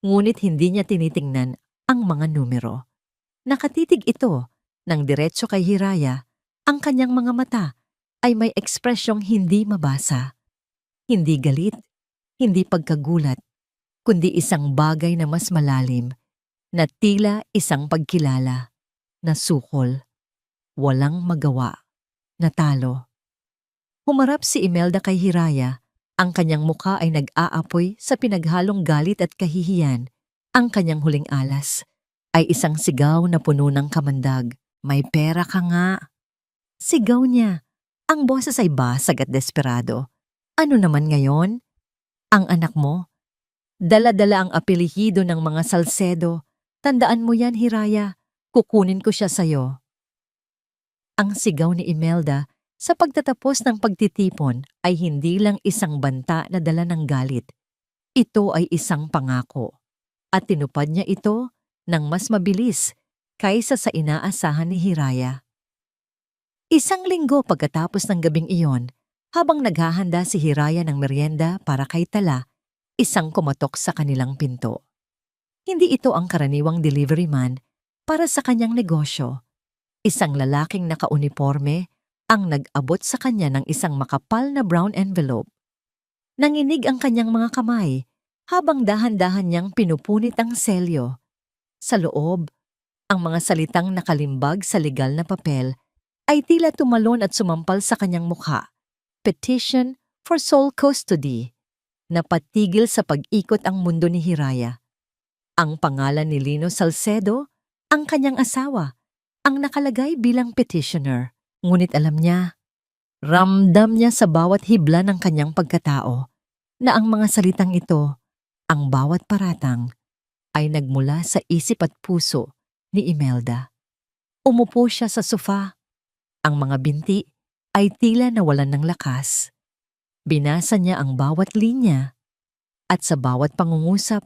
ngunit hindi niya tinitingnan ang mga numero. Nakatitig ito ng diretso kay Hiraya. Ang kanyang mga mata ay may ekspresyong hindi mabasa. Hindi galit, hindi pagkagulat, kundi isang bagay na mas malalim, na tila isang pagkilala, na sukol, walang magawa, natalo. Humarap si Imelda kay Hiraya. Ang kanyang mukha ay nag-aapoy sa pinaghalong galit at kahihiyan. Ang kanyang huling alas ay isang sigaw na puno ng kamandag. May pera ka nga. Sigaw niya. Ang boses ay basag at desperado. Ano naman ngayon? Ang anak mo? Dala-dala ang apelyido ng mga Salcedo. Tandaan mo yan, Hiraya. Kukunin ko siya sa'yo. Ang sigaw ni Imelda sa pagtatapos ng pagtitipon ay hindi lang isang banta na dala ng galit. Ito ay isang pangako. At tinupad niya ito ng mas mabilis kaysa sa inaasahan ni Hiraya. Isang linggo pagkatapos ng gabing iyon, habang naghahanda si Hiraya ng merienda para kay Tala, isang kumatok sa kanilang pinto. Hindi ito ang karaniwang delivery man para sa kanyang negosyo. Isang lalaking nakauniforme ang nag-abot sa kanya ng isang makapal na brown envelope. Nanginig ang kanyang mga kamay habang dahan-dahan niyang pinupunit ang selyo. Sa loob, ang mga salitang nakalimbag sa legal na papel ay tila tumalon at sumampal sa kanyang mukha. Petition for sole custody. Napatigil sa pag-ikot ang mundo ni Hiraya. Ang pangalan ni Lino Salcedo, ang kanyang asawa, ang nakalagay bilang petitioner. Ngunit alam niya, ramdam niya sa bawat hibla ng kanyang pagkatao na ang mga salitang ito, ang bawat paratang, ay nagmula sa isip at puso ni Imelda. Umupo siya sa sofa. Ang mga binti ay tila nawalan ng lakas. Binasa niya ang bawat linya at sa bawat pangungusap,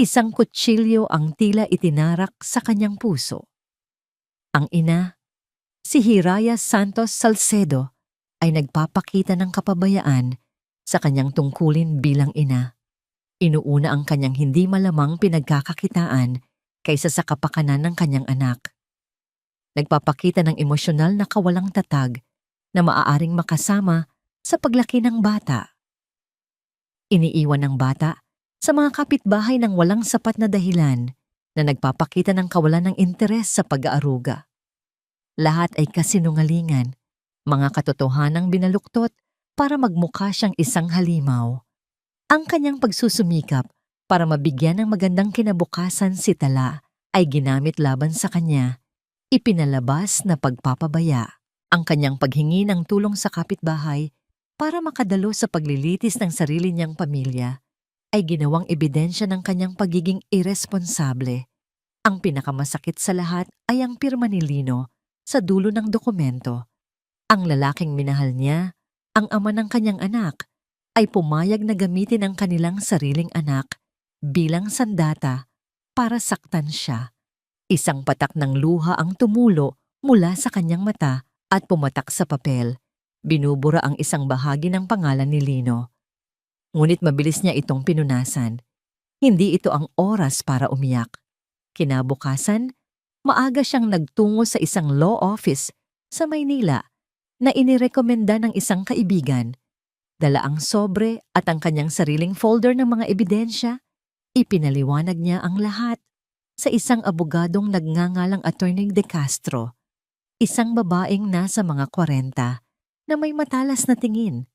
isang kutsilyo ang tila itinarak sa kanyang puso. Ang ina, si Hiraya Santos Salcedo, ay nagpapakita ng kapabayaan sa kanyang tungkulin bilang ina. Inuuna ang kanyang hindi malamang pinagkakakitaan kaysa sa kapakanan ng kanyang anak. Nagpapakita ng emosyonal na kawalang tatag na maaaring makasama sa paglaki ng bata. Iniiwan ng bata sa mga kapitbahay ng walang sapat na dahilan na nagpapakita ng kawalan ng interes sa pag-aaruga. Lahat ay kasinungalingan, mga katotohanang binaluktot para magmukha siyang isang halimaw. Ang kanyang pagsusumikap para mabigyan ng magandang kinabukasan si Tala ay ginamit laban sa kanya. Ipinalabas na pagpapabaya. Ang kanyang paghingi ng tulong sa kapitbahay para makadalo sa paglilitis ng sarili niyang pamilya ay ginawang ebidensya ng kanyang pagiging iresponsable. Ang pinakamasakit sa lahat ay ang pirma ni Lino sa dulo ng dokumento. Ang lalaking minahal niya, ang ama ng kanyang anak, ay pumayag na gamitin ang kanilang sariling anak bilang sandata para saktan siya. Isang patak ng luha ang tumulo mula sa kanyang mata at pumatak sa papel. Binubura ang isang bahagi ng pangalan ni Lino. Ngunit mabilis niya itong pinunasan. Hindi ito ang oras para umiyak. Kinabukasan, maaga siyang nagtungo sa isang law office sa Maynila na inirekomenda ng isang kaibigan. Dala ang sobre at ang kanyang sariling folder ng mga ebidensya. Ipinaliwanag niya ang lahat. sa isang abogadong nagngangalang Attorney De Castro, isang babaeng nasa mga 40 na may matalas na tingin.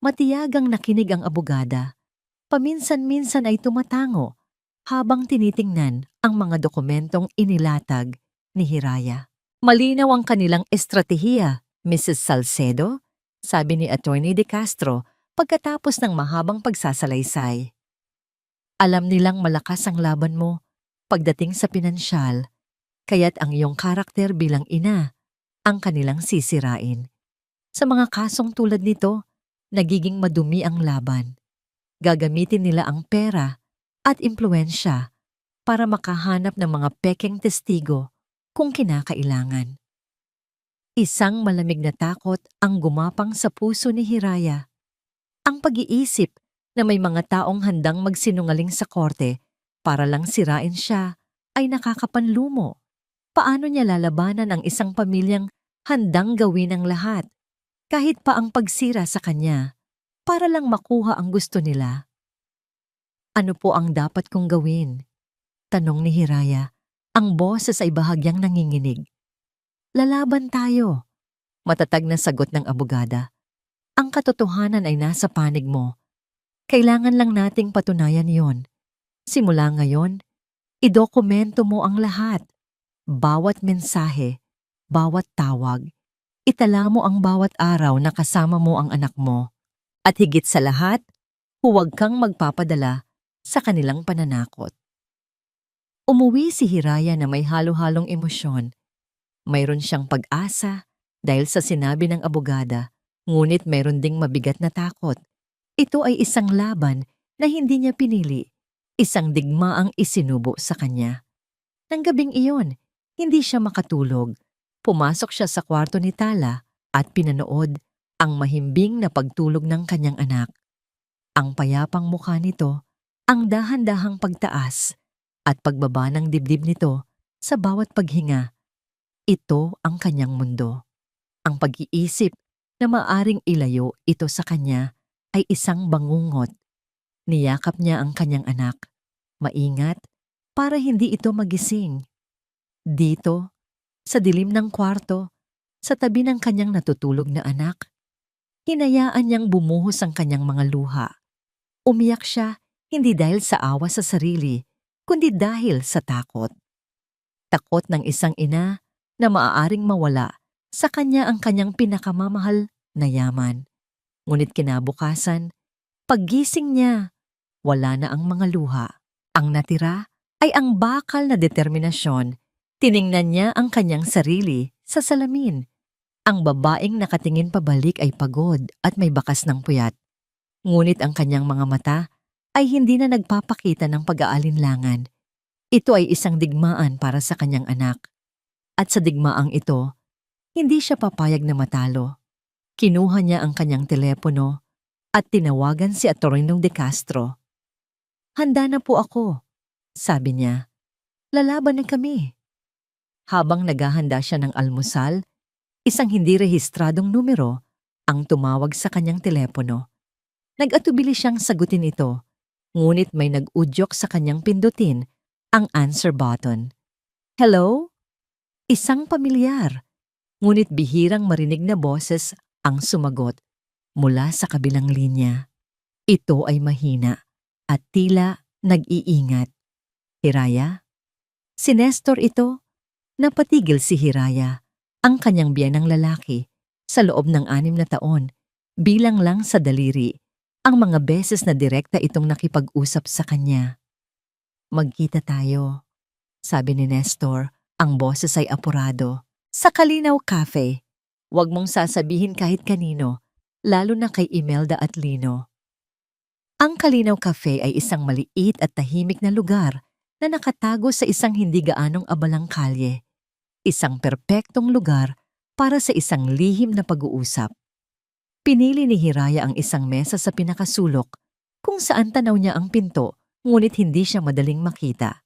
Matiyagang nakinig ang abogada. Paminsan-minsan ay tumatango habang tinitingnan ang mga dokumentong inilatag ni Hiraya. Malinaw ang kanilang estratehiya, Mrs. Salcedo, sabi ni Attorney De Castro pagkatapos ng mahabang pagsasalaysay. Alam nilang malakas ang laban mo pagdating sa pinansyal, kaya't ang iyong karakter bilang ina ang kanilang sisirain. Sa mga kasong tulad nito, nagiging madumi ang laban. Gagamitin nila ang pera at impluensya para makahanap ng mga pekeng testigo kung kinakailangan. Isang malamig na takot ang gumapang sa puso ni Hiraya. Ang pag-iisip na may mga taong handang magsinungaling sa korte para lang sirain siya ay nakakapanlumo. Paano niya lalabanan ang isang pamilyang handang gawin ang lahat, kahit pa ang pagsira sa kanya, para lang makuha ang gusto nila? Ano po ang dapat kong gawin? Tanong ni Hiraya. Ang boses ay bahagyang nanginginig. Lalaban tayo, matatag na sagot ng abogada. Ang katotohanan ay nasa panig mo. Kailangan lang nating patunayan yon. Simula ngayon, idokumento mo ang lahat. Bawat mensahe, bawat tawag. Itala mo ang bawat araw na kasama mo ang anak mo. At higit sa lahat, huwag kang magpapadala sa kanilang pananakot. Umuwi si Hiraya na may halo-halong emosyon. Mayroon siyang pag-asa dahil sa sinabi ng abogada, ngunit mayroon ding mabigat na takot. Ito ay isang laban na hindi niya pinili, isang digmaang isinubo sa kanya. Nang gabing iyon, hindi siya makatulog. Pumasok siya sa kwarto ni Tala at pinanood ang mahimbing na pagtulog ng kanyang anak. Ang payapang mukha nito, ang dahan-dahang pagtaas at pagbaba ng dibdib nito sa bawat paghinga. Ito ang kanyang mundo. Ang pag-iisip na maaring ilayo ito sa kanya ay isang bangungot. Niyakap niya ang kanyang anak. Maingat para hindi ito magising. Dito, sa dilim ng kwarto, sa tabi ng kanyang natutulog na anak, hinayaan niyang bumuhos ang kanyang mga luha. Umiyak siya hindi dahil sa awa sa sarili, kundi dahil sa takot. Takot ng isang ina na maaaring mawala sa kanya ang kanyang pinakamamahal na yaman. Ngunit kinabukasan, paggising niya, wala na ang mga luha. Ang natira ay ang bakal na determinasyon. Tiningnan niya ang kanyang sarili sa salamin. Ang babaeng nakatingin pabalik ay pagod at may bakas ng puyat. Ngunit ang kanyang mga mata ay hindi na nagpapakita ng pag-aalinlangan. Ito ay isang digmaan para sa kanyang anak. At sa digmaang ito, hindi siya papayag na matalo. Kinuha niya ang kanyang telepono at tinawagan si Atty. De Castro. "Handa na po ako," sabi niya. "Lalaban na kami." Habang naghahanda siya ng almusal, isang hindi rehistradong numero ang tumawag sa kanyang telepono. Nag-atubili siyang sagutin ito, ngunit may nag-udyok sa kanyang pindutin ang answer button. "Hello?" Isang pamilyar, ngunit bihirang marinig na boses ang sumagot mula sa kabilang linya. Ito ay mahina at tila nag-iingat. "Hiraya?" Si Nestor ito. Napatigil si Hiraya, ang kanyang biyanang lalaki, sa loob ng 6 na taon, bilang lang sa daliri, ang mga beses na direkta itong nakipag-usap sa kanya. "Magkita tayo," sabi ni Nestor, ang boses ay apurado. "Sa Kalinaw Cafe. Huwag mong sasabihin kahit kanino, lalo na kay Imelda at Lino." Ang Kalinaw Cafe ay isang maliit at tahimik na lugar na nakatago sa isang hindi gaanong abalang kalye. Isang perpektong lugar para sa isang lihim na pag-uusap. Pinili ni Hiraya ang isang mesa sa pinakasulok, kung saan tanaw niya ang pinto, ngunit hindi siya madaling makita.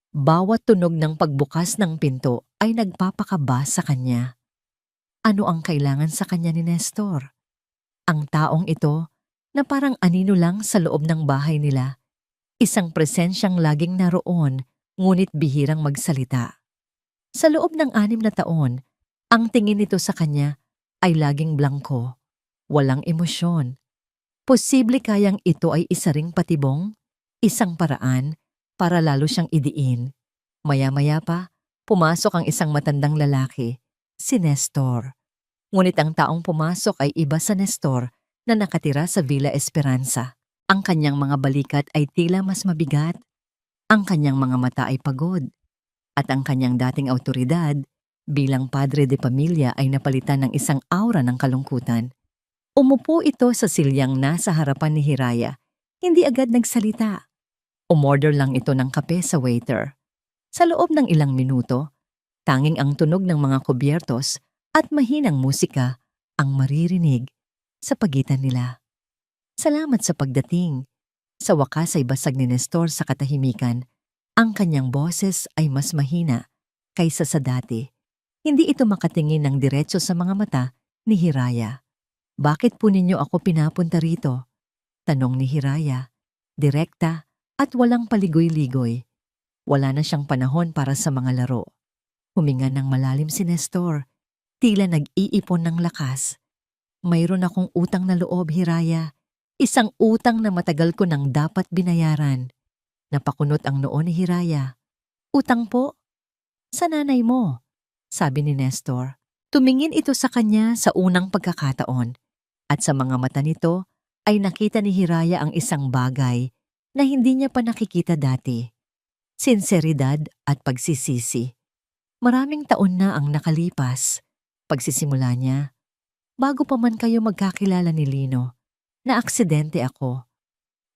Bawat tunog ng pagbukas ng pinto ay nagpapakaba sa kanya. Ano ang kailangan sa kanya ni Nestor? Ang taong ito na parang anino lang sa loob ng bahay nila. Isang presensyang laging naroon, ngunit bihirang magsalita. Sa loob ng 6 na taon, ang tingin nito sa kanya ay laging blangko, walang emosyon. Posible kayang ito ay isa ring patibong, isang paraan para lalo siyang idiin. Maya-maya pa, pumasok ang isang matandang lalaki, si Nestor. Ngunit ang taong pumasok ay iba sa Nestor na nakatira sa Villa Esperanza. Ang kanyang mga balikat ay tila mas mabigat, ang kanyang mga mata ay pagod, at ang kanyang dating awtoridad bilang padre de pamilya ay napalitan ng isang aura ng kalungkutan. Umupo ito sa silyang nasa harapan ni Hiraya. Hindi agad nagsalita. Umorder lang ito ng kape sa waiter. Sa loob ng ilang minuto, tanging ang tunog ng mga kubyertos at mahinang musika ang maririnig sa pagitan nila. Salamat sa pagdating. Sa wakas ay basag ni Nestor sa katahimikan. Ang kanyang boses ay mas mahina kaysa sa dati. Hindi ito makatingin ng diretso sa mga mata ni Hiraya. Bakit po ninyo ako pinapunta rito? Tanong ni Hiraya, direkta at walang paligoy-ligoy. Wala na siyang panahon para sa mga laro. Huminga ng malalim si Nestor, tila nag-iipon ng lakas. Mayroon akong utang na loob, Hiraya. Isang utang na matagal ko nang dapat binayaran. Napakunot ang noo ni Hiraya. Utang po? Sa nanay mo, sabi ni Nestor. Tumingin ito sa kanya sa unang pagkakataon. At sa mga mata nito ay nakita ni Hiraya ang isang bagay na hindi niya pa nakikita dati. Sinseridad at pagsisisi. Maraming taon na ang nakalipas. Pagsisimula niya, bago pa man kayo magkakilala ni Lino, na aksidente ako.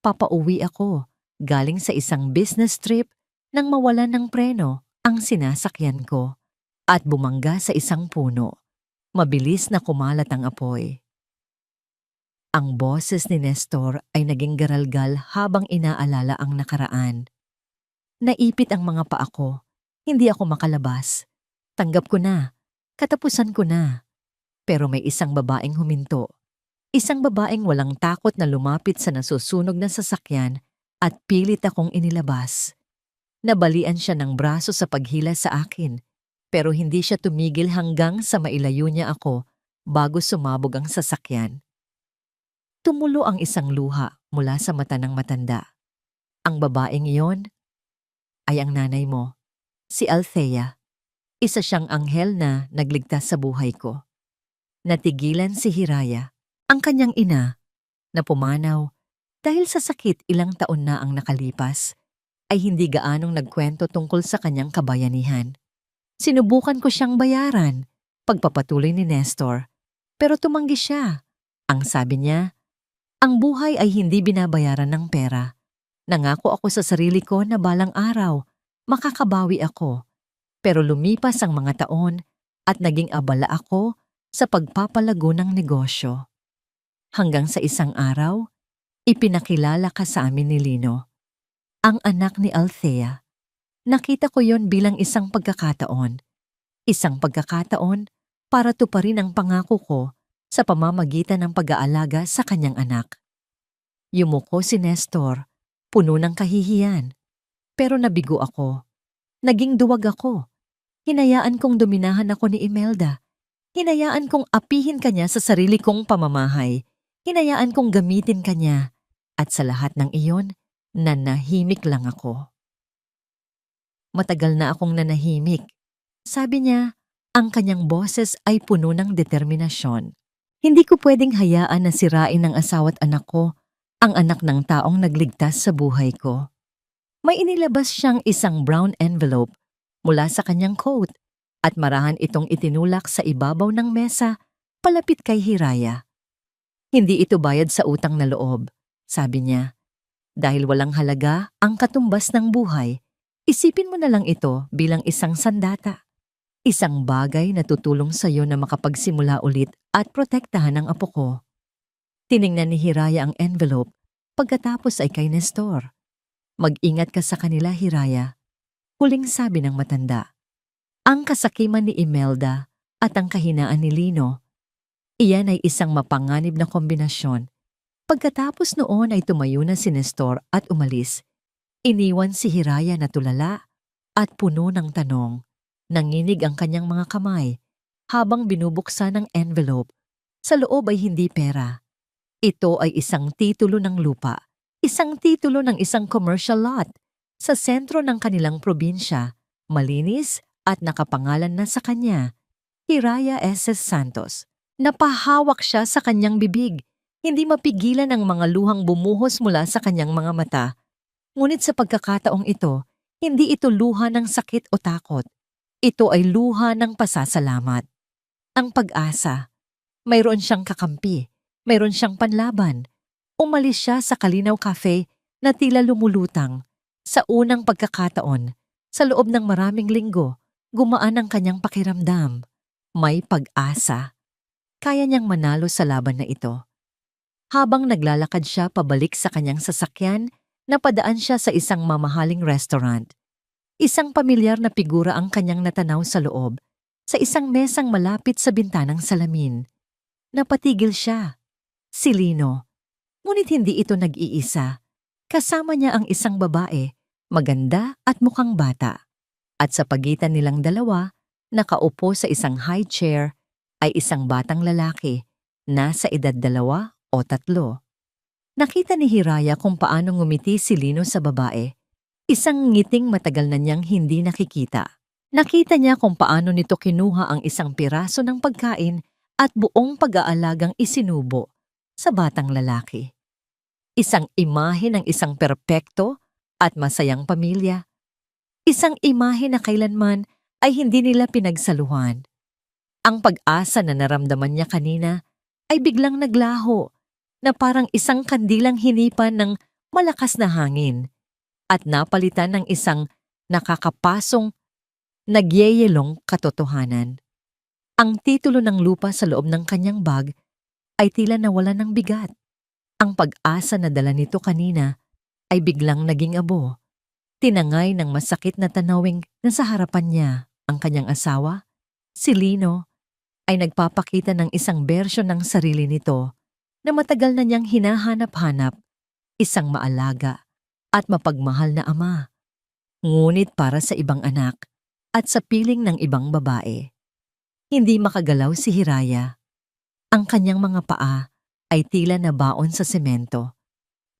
Papauwi ako, galing sa isang business trip nang mawalan ng preno ang sinasakyan ko at bumangga sa isang puno. Mabilis na kumalat ang apoy. Ang boses ni Nestor ay naging garalgal habang inaalala ang nakaraan. Naipit ang mga paa ko. Hindi ako makalabas. Tanggap ko na. Katapusan ko na. Pero may isang babaeng huminto. Isang babaeng walang takot na lumapit sa nasusunog na sasakyan at pilit akong inilabas. Nabalian siya ng braso sa paghila sa akin, pero hindi siya tumigil hanggang sa mailayo niya ako bago sumabog ang sasakyan. Tumulo ang isang luha mula sa mata ng matanda. Ang babaeng iyon ay ang nanay mo, si Althea. Isa siyang anghel na nagligtas sa buhay ko. Natigilan si Hiraya, ang kanyang ina, na pumanaw dahil sa sakit ilang taon na ang nakalipas, ay hindi gaanong nagkwento tungkol sa kanyang kabayanihan. Sinubukan ko siyang bayaran, pagpapatuloy ni Nestor, pero tumanggi siya. Ang sabi niya, ang buhay ay hindi binabayaran ng pera. Nangako ako sa sarili ko na balang araw, makakabawi ako. Pero lumipas ang mga taon at naging abala ako sa pagpapalago ng negosyo. Hanggang sa isang araw, ipinakilala ka sa amin ni Lino, ang anak ni Althea. Nakita ko yon bilang isang pagkakataon. Isang pagkakataon para tuparin ang pangako ko sa pamamagitan ng pag-aalaga sa kanyang anak. Yumuko si Nestor, puno ng kahihiyan. Pero nabigo ako. Naging duwag ako. Hinayaan kong dominahan ako ni Imelda. Hinayaan kong apihin kanya sa sarili kong pamamahay. Hinayaan kong gamitin kanya. At sa lahat ng iyon, nanahimik lang ako. Matagal na akong nanahimik. Sabi niya, ang kanyang boses ay puno ng determinasyon. Hindi ko pwedeng hayaan na sirain ng asawa't anak ko, ang anak ng taong nagligtas sa buhay ko. May inilabas siyang isang brown envelope mula sa kanyang coat at marahan itong itinulak sa ibabaw ng mesa palapit kay Hiraya. Hindi ito bayad sa utang na loob, sabi niya. Dahil walang halaga ang katumbas ng buhay, isipin mo na lang ito bilang isang sandata. Isang bagay na tutulong sa iyo na makapagsimula ulit at protektahan ang apo ko. Tiningnan ni Hiraya ang envelope, pagkatapos ay kay Nestor. Mag-ingat ka sa kanila, Hiraya. Huling sabi ng matanda. Ang kasakiman ni Imelda at ang kahinaan ni Lino. Iyan ay isang mapanganib na kombinasyon. Pagkatapos noon ay tumayo na si Nestor at umalis. Iniwan si Hiraya na tulala. at puno ng tanong. Nanginig ang kanyang mga kamay habang binubuksan ang envelope. Sa loob ay hindi pera. Ito ay isang titulo ng lupa. Isang titulo ng isang commercial lot sa sentro ng kanilang probinsya. Malinis at nakapangalan na sa kanya, Hiraya S. Santos. Napahawak siya sa kanyang bibig. Hindi mapigilan ang mga luhang bumuhos mula sa kanyang mga mata. Ngunit sa pagkakataong ito, hindi ito luha ng sakit o takot. Ito ay luha ng pasasalamat. Ang pag-asa. Mayroon siyang kakampi. Mayroon siyang panlaban. Umalis siya sa Kalinaw Cafe na tila lumulutang. Sa unang pagkakataon, sa loob ng maraming linggo, gumaan ang kanyang pakiramdam. May pag-asa. Kaya niyang manalo sa laban na ito. Habang naglalakad siya pabalik sa kanyang sasakyan, napadaan siya sa isang mamahaling restaurant. Isang pamilyar na figura ang kanyang natanaw sa loob, sa isang mesang malapit sa bintanang salamin. Napatigil siya. Si Lino. Ngunit hindi ito nag-iisa. Kasama niya ang isang babae, maganda at mukhang bata. At sa pagitan nilang dalawa, nakaupo sa isang high chair, ay isang batang lalaki, nasa edad 2 o 3. Nakita ni Hiraya kung paano ngumiti si Lino sa babae. Isang ngiting matagal na niyang hindi nakikita. Nakita niya kung paano nito kinuha ang isang piraso ng pagkain at buong pag-aalagang isinubo sa batang lalaki. Isang imahe ng isang perpekto at masayang pamilya. Isang imahe na kailanman ay hindi nila pinagsaluhan. Ang pag-asa na naramdaman niya kanina ay biglang naglaho na parang isang kandilang hinipan ng malakas na hangin at napalitan ng isang nakakapasong, nagyeyelong katotohanan. Ang titulo ng lupa sa loob ng kanyang bag ay tila nawalan ng bigat. Ang pag-asa na dala nito kanina ay biglang naging abo. Tinangay ng masakit na tanawing nasa harapan niya ang kanyang asawa. Si Lino ay nagpapakita ng isang bersyon ng sarili nito na matagal na niyang hinahanap-hanap, isang maalaga at mapagmahal na ama. Ngunit para sa ibang anak at sa piling ng ibang babae. Hindi makagalaw si Hiraya. Ang kanyang mga paa ay tila nabaon sa semento.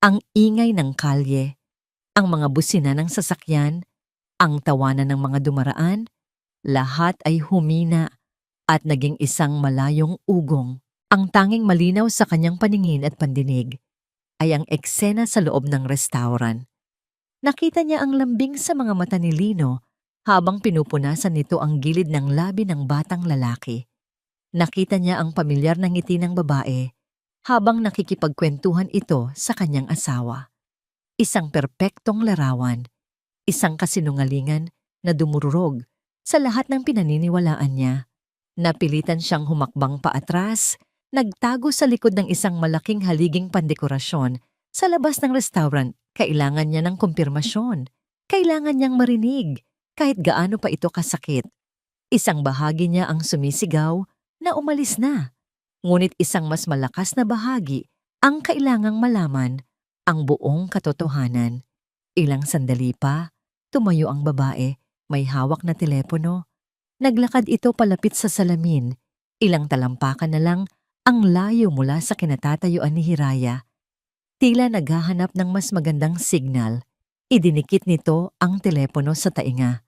Ang ingay ng kalye, ang mga busina ng sasakyan, ang tawanan ng mga dumaraan, lahat ay humina at naging isang malayong ugong. Ang tanging malinaw sa kanyang paningin at pandinig ay ang eksena sa loob ng restaurant. Nakita niya ang lambing sa mga mata ni Lino habang pinupunasan nito ang gilid ng labi ng batang lalaki. Nakita niya ang pamilyar na ngiti ng babae habang nakikipagkwentuhan ito sa kanyang asawa. Isang perpektong larawan, isang kasinungalingan na dumurog sa lahat ng pinaniniwalaan niya. Napilitan siyang humakbang paatras, nagtago sa likod ng isang malaking haliging pandekorasyon sa labas ng restaurant. Kailangan niya ng kumpirmasyon. Kailangan niyang marinig kahit gaano pa ito kasakit. Isang bahagi niya ang sumisigaw na umalis na. Ngunit isang mas malakas na bahagi ang kailangang malaman, ang buong katotohanan. Ilang sandali pa, tumayo ang babae, may hawak na telepono. Naglakad ito palapit sa salamin. Ilang talampakan na lang ang layo mula sa kinatatayuan ni Hiraya. Tila naghahanap ng mas magandang signal. Idinikit nito ang telepono sa tainga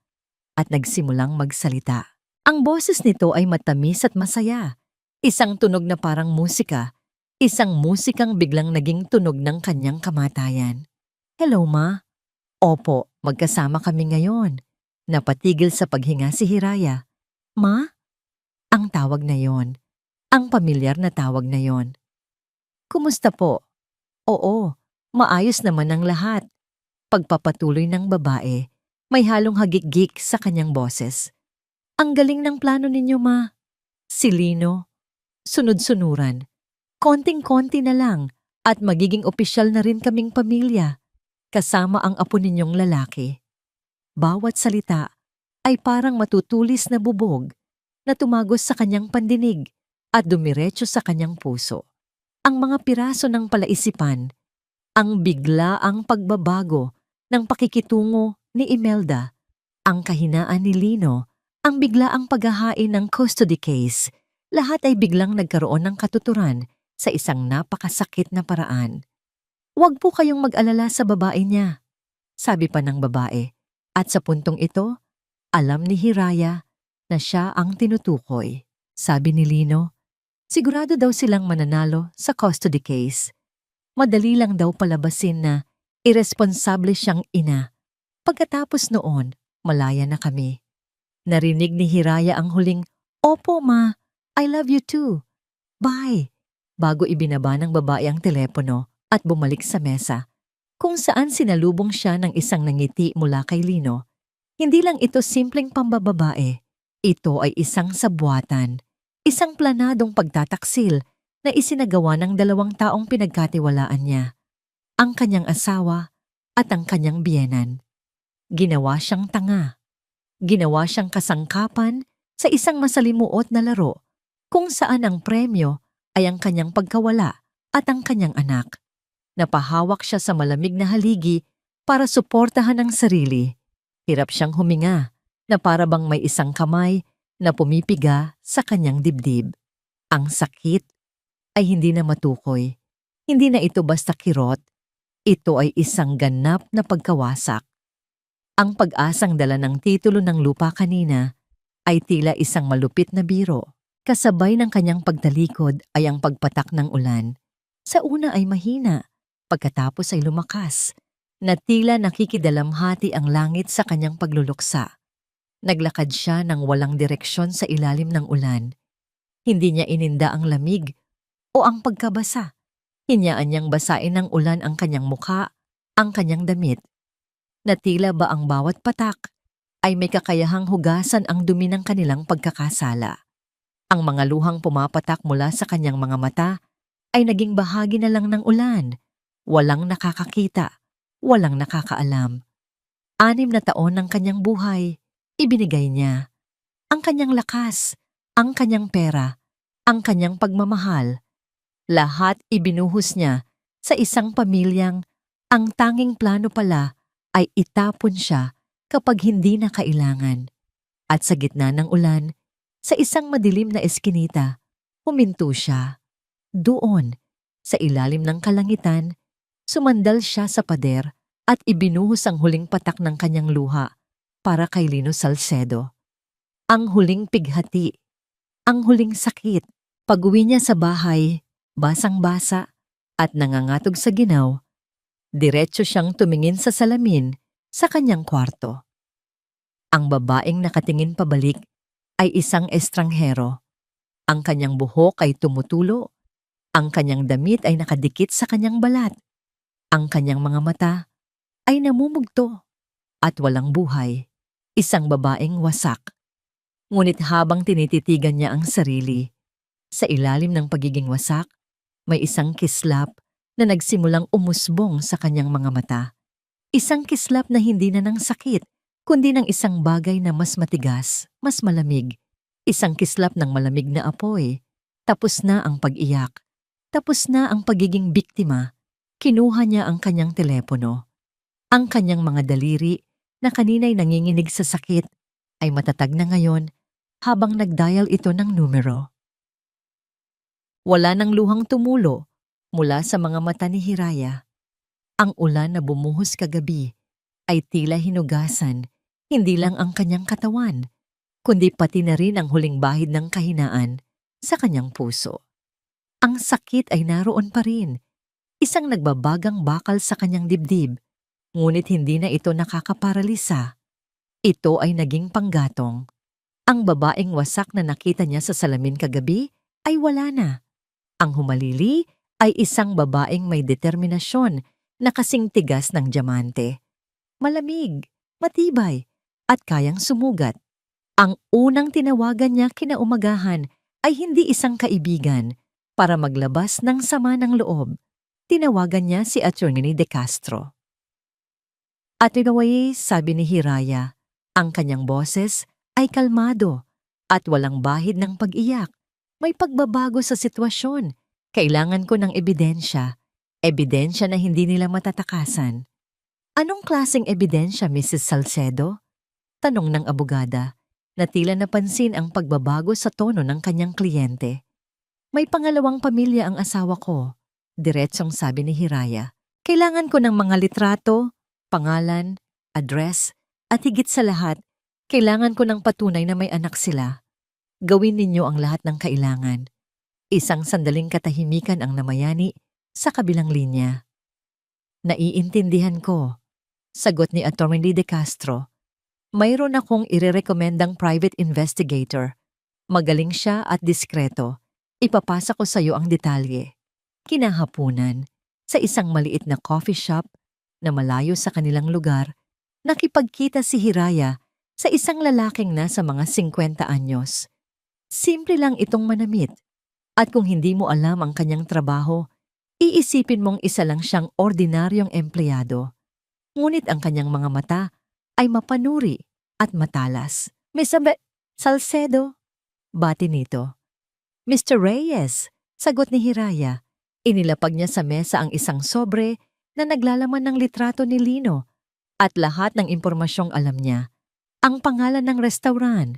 at nagsimulang magsalita. Ang boses nito ay matamis at masaya. Isang tunog na parang musika. Isang musikang biglang naging tunog ng kanyang kamatayan. Hello, Ma? Opo, magkasama kami ngayon. Napatigil sa paghinga si Hiraya. Ma? Ang tawag na yon. Ang pamilyar na tawag na yon. Kumusta po? Oo, maayos naman ang lahat. Pagpapatuloy ng babae, may halong hagik-gik sa kanyang boses. Ang galing ng plano ninyo, Ma. Si Lino, sunod-sunuran. Konting-konti na lang at magiging opisyal na rin kaming pamilya, kasama ang apo ninyong lalaki. Bawat salita ay parang matutulis na bubog na tumagos sa kanyang pandinig at dumiretso sa kanyang puso. Ang mga piraso ng palaisipan, ang biglaang pagbabago ng pakikitungo ni Imelda, Ang kahinaan ni Lino, ang biglaang paghahain ng custody case, lahat ay biglang nagkaroon ng katuturan sa isang napakasakit na paraan. "Huwag po kayong mag-alala sa babae niya," sabi pa ng babae. At sa puntong ito, alam ni Hiraya na siya ang tinutukoy. Sabi ni Lino, sigurado daw silang mananalo sa custody case. Madali lang daw palabasin na iresponsable siyang ina. Pagkatapos noon, malaya na kami. Narinig ni Hiraya ang huling, "Opo ma, I love you too. Bye," bago ibinaba ng babae ang telepono at bumalik sa mesa, kung saan sinalubong siya ng isang nangiti mula kay Lino. Hindi lang ito simpleng pambababae. Ito ay isang sabwatan, isang planadong pagtataksil na isinagawa ng dalawang taong pinagkatiwalaan niya, ang kanyang asawa at ang kanyang biyenan. Ginawa siyang tanga. Ginawa siyang kasangkapan sa isang masalimuot na laro kung saan ang premyo ay ang kanyang pagkawala at ang kanyang anak. Napahawak siya sa malamig na haligi para suportahan ang sarili. Hirap siyang huminga na para bang may isang kamay na pumipiga sa kanyang dibdib. Ang sakit ay hindi na matukoy. Hindi na ito basta kirot. Ito ay isang ganap na pagkawasak. Ang pag-asang dala ng titulo ng lupa kanina ay tila isang malupit na biro. Kasabay ng kanyang pagtalikod ay ang pagpatak ng ulan. Sa una ay mahina, pagkatapos ay lumakas, na tila nakikidalamhati ang langit sa kanyang pagluluksa. Naglakad siya ng walang direksyon sa ilalim ng ulan. Hindi niya ininda ang lamig o ang pagkabasa. Hinyaan niyang basain ng ulan ang kanyang mukha, ang kanyang damit. Na tila ba ang bawat patak ay may kakayahang hugasan ang dumi ng kanilang pagkakasala. Ang mga luhang pumapatak mula sa kanyang mga mata ay naging bahagi na lang ng ulan. Walang nakakakita, walang nakakaalam. 6 na taon ng kanyang buhay, ibinigay niya. Ang kanyang lakas, ang kanyang pera, ang kanyang pagmamahal. Lahat ibinuhos niya sa isang pamilyang ang tanging plano pala ay itapon siya kapag hindi na kailangan. At sa gitna ng ulan, sa isang madilim na eskinita, huminto siya. Doon, sa ilalim ng kalangitan, sumandal siya sa pader at ibinuhos ang huling patak ng kanyang luha para kay Lino Salcedo. Ang huling pighati, ang huling sakit. Pag-uwi niya sa bahay, basang-basa at nangangatog sa ginaw, diretso siyang tumingin sa salamin sa kanyang kwarto. Ang babaeng nakatingin pabalik ay isang estranghero. Ang kanyang buhok ay tumutulo. Ang kanyang damit ay nakadikit sa kanyang balat. Ang kanyang mga mata ay namumugto at walang buhay. Isang babaeng wasak. Ngunit habang tinititigan niya ang sarili, sa ilalim ng pagiging wasak, may isang kislap na nagsimulang umusbong sa kanyang mga mata. Isang kislap na hindi na ng sakit, kundi ng isang bagay na mas matigas, mas malamig. Isang kislap ng malamig na apoy. Tapos na ang pag-iyak. Tapos na ang pagiging biktima. Kinuha niya ang kanyang telepono. Ang kanyang mga daliri na kanina'y nanginginig sa sakit ay matatag na ngayon habang nag-dial ito ng numero. Wala nang luhang tumulo mula sa mga mata ni Hiraya. Ang ulan na bumuhos kagabi ay tila hinugasan hindi lang ang kanyang katawan, kundi pati na rin ang huling bahid ng kahinaan sa kanyang puso. Ang sakit ay naroon pa rin, isang nagbabagang bakal sa kanyang dibdib, ngunit hindi na ito nakakaparalisa. Ito ay naging panggatong. Ang babaeng wasak na nakita niya sa salamin kagabi ay wala na. Ang humalili ay isang babaeng may determinasyon na kasing tigas ng diamante. Malamig, matibay, at kayang sumugat. Ang unang tinawagan niya kinaumagahan ay hindi isang kaibigan para maglabas ng sama ng loob. Tinawagan niya si Atty. De Castro. At anyway, sabi ni Hiraya, ang kanyang boses ay kalmado at walang bahid ng pag-iyak. May pagbabago sa sitwasyon. Kailangan ko ng ebidensya. Ebidensya na hindi nila matatakasan. Anong klaseng ebidensya, Mrs. Salcedo? Tanong ng abogada na tila napansin ang pagbabago sa tono ng kanyang kliyente. May pangalawang pamilya ang asawa ko, diretsong sabi ni Hiraya. Kailangan ko ng mga litrato, pangalan, address, at higit sa lahat, kailangan ko ng patunay na may anak sila. Gawin ninyo ang lahat ng kailangan. Isang sandaling katahimikan ang namayani sa kabilang linya. Naiintindihan ko, sagot ni Atty. De Castro. Mayroon akong irerekomendang private investigator. Magaling siya at diskreto. Ipapasa ko sa iyo ang detalye. Kinahapunan, sa isang maliit na coffee shop na malayo sa kanilang lugar, nakipagkita si Hiraya sa isang lalaking nasa mga 50 anyos. Simple lang itong manamit. At kung hindi mo alam ang kanyang trabaho, iisipin mong isa lang siyang ordinaryong empleyado. Ngunit ang kanyang mga mata ay mapanuri at matalas. Salcedo, bati nito. Mr. Reyes, sagot ni Hiraya. Inilapag niya sa mesa ang isang sobre na naglalaman ng litrato ni Lino at lahat ng impormasyong alam niya. Ang pangalan ng restaurant,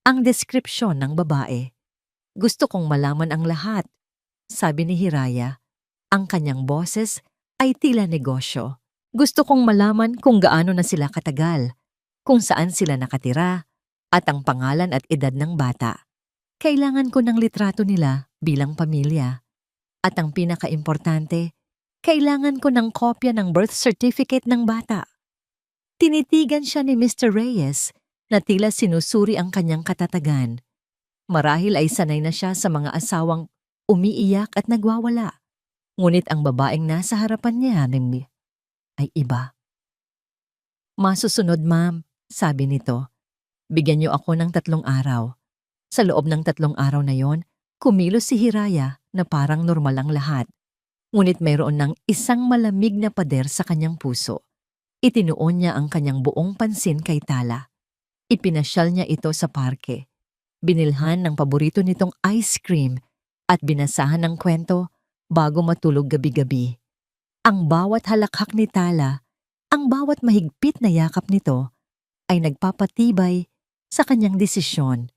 ang deskripsyon ng babae. Gusto kong malaman ang lahat, sabi ni Hiraya. Ang kanyang boses ay tila negosyo. Gusto kong malaman kung gaano na sila katagal, kung saan sila nakatira, at ang pangalan at edad ng bata. Kailangan ko ng litrato nila bilang pamilya. At ang pinakaimportante, kailangan ko ng kopya ng birth certificate ng bata. Tinitigan siya ni Mr. Reyes na tila sinusuri ang kanyang katatagan. Marahil ay sanay na siya sa mga asawang umiiyak at nagwawala. Ngunit ang babaeng nasa harapan niya ay iba. Masusunod, ma'am, sabi nito. Bigyan niyo ako ng 3 araw. Sa loob ng 3 araw na yon, kumilos si Hiraya na parang normal ang lahat. Ngunit mayroon ng isang malamig na pader sa kanyang puso. Itinuon niya ang kanyang buong pansin kay Tala. Ipinasyal niya ito sa parke. Binilhan ng paborito nitong ice cream at binasahan ng kwento bago matulog gabi-gabi. Ang bawat halakhak ni Tala, ang bawat mahigpit na yakap nito, ay nagpapatibay sa kanyang desisyon.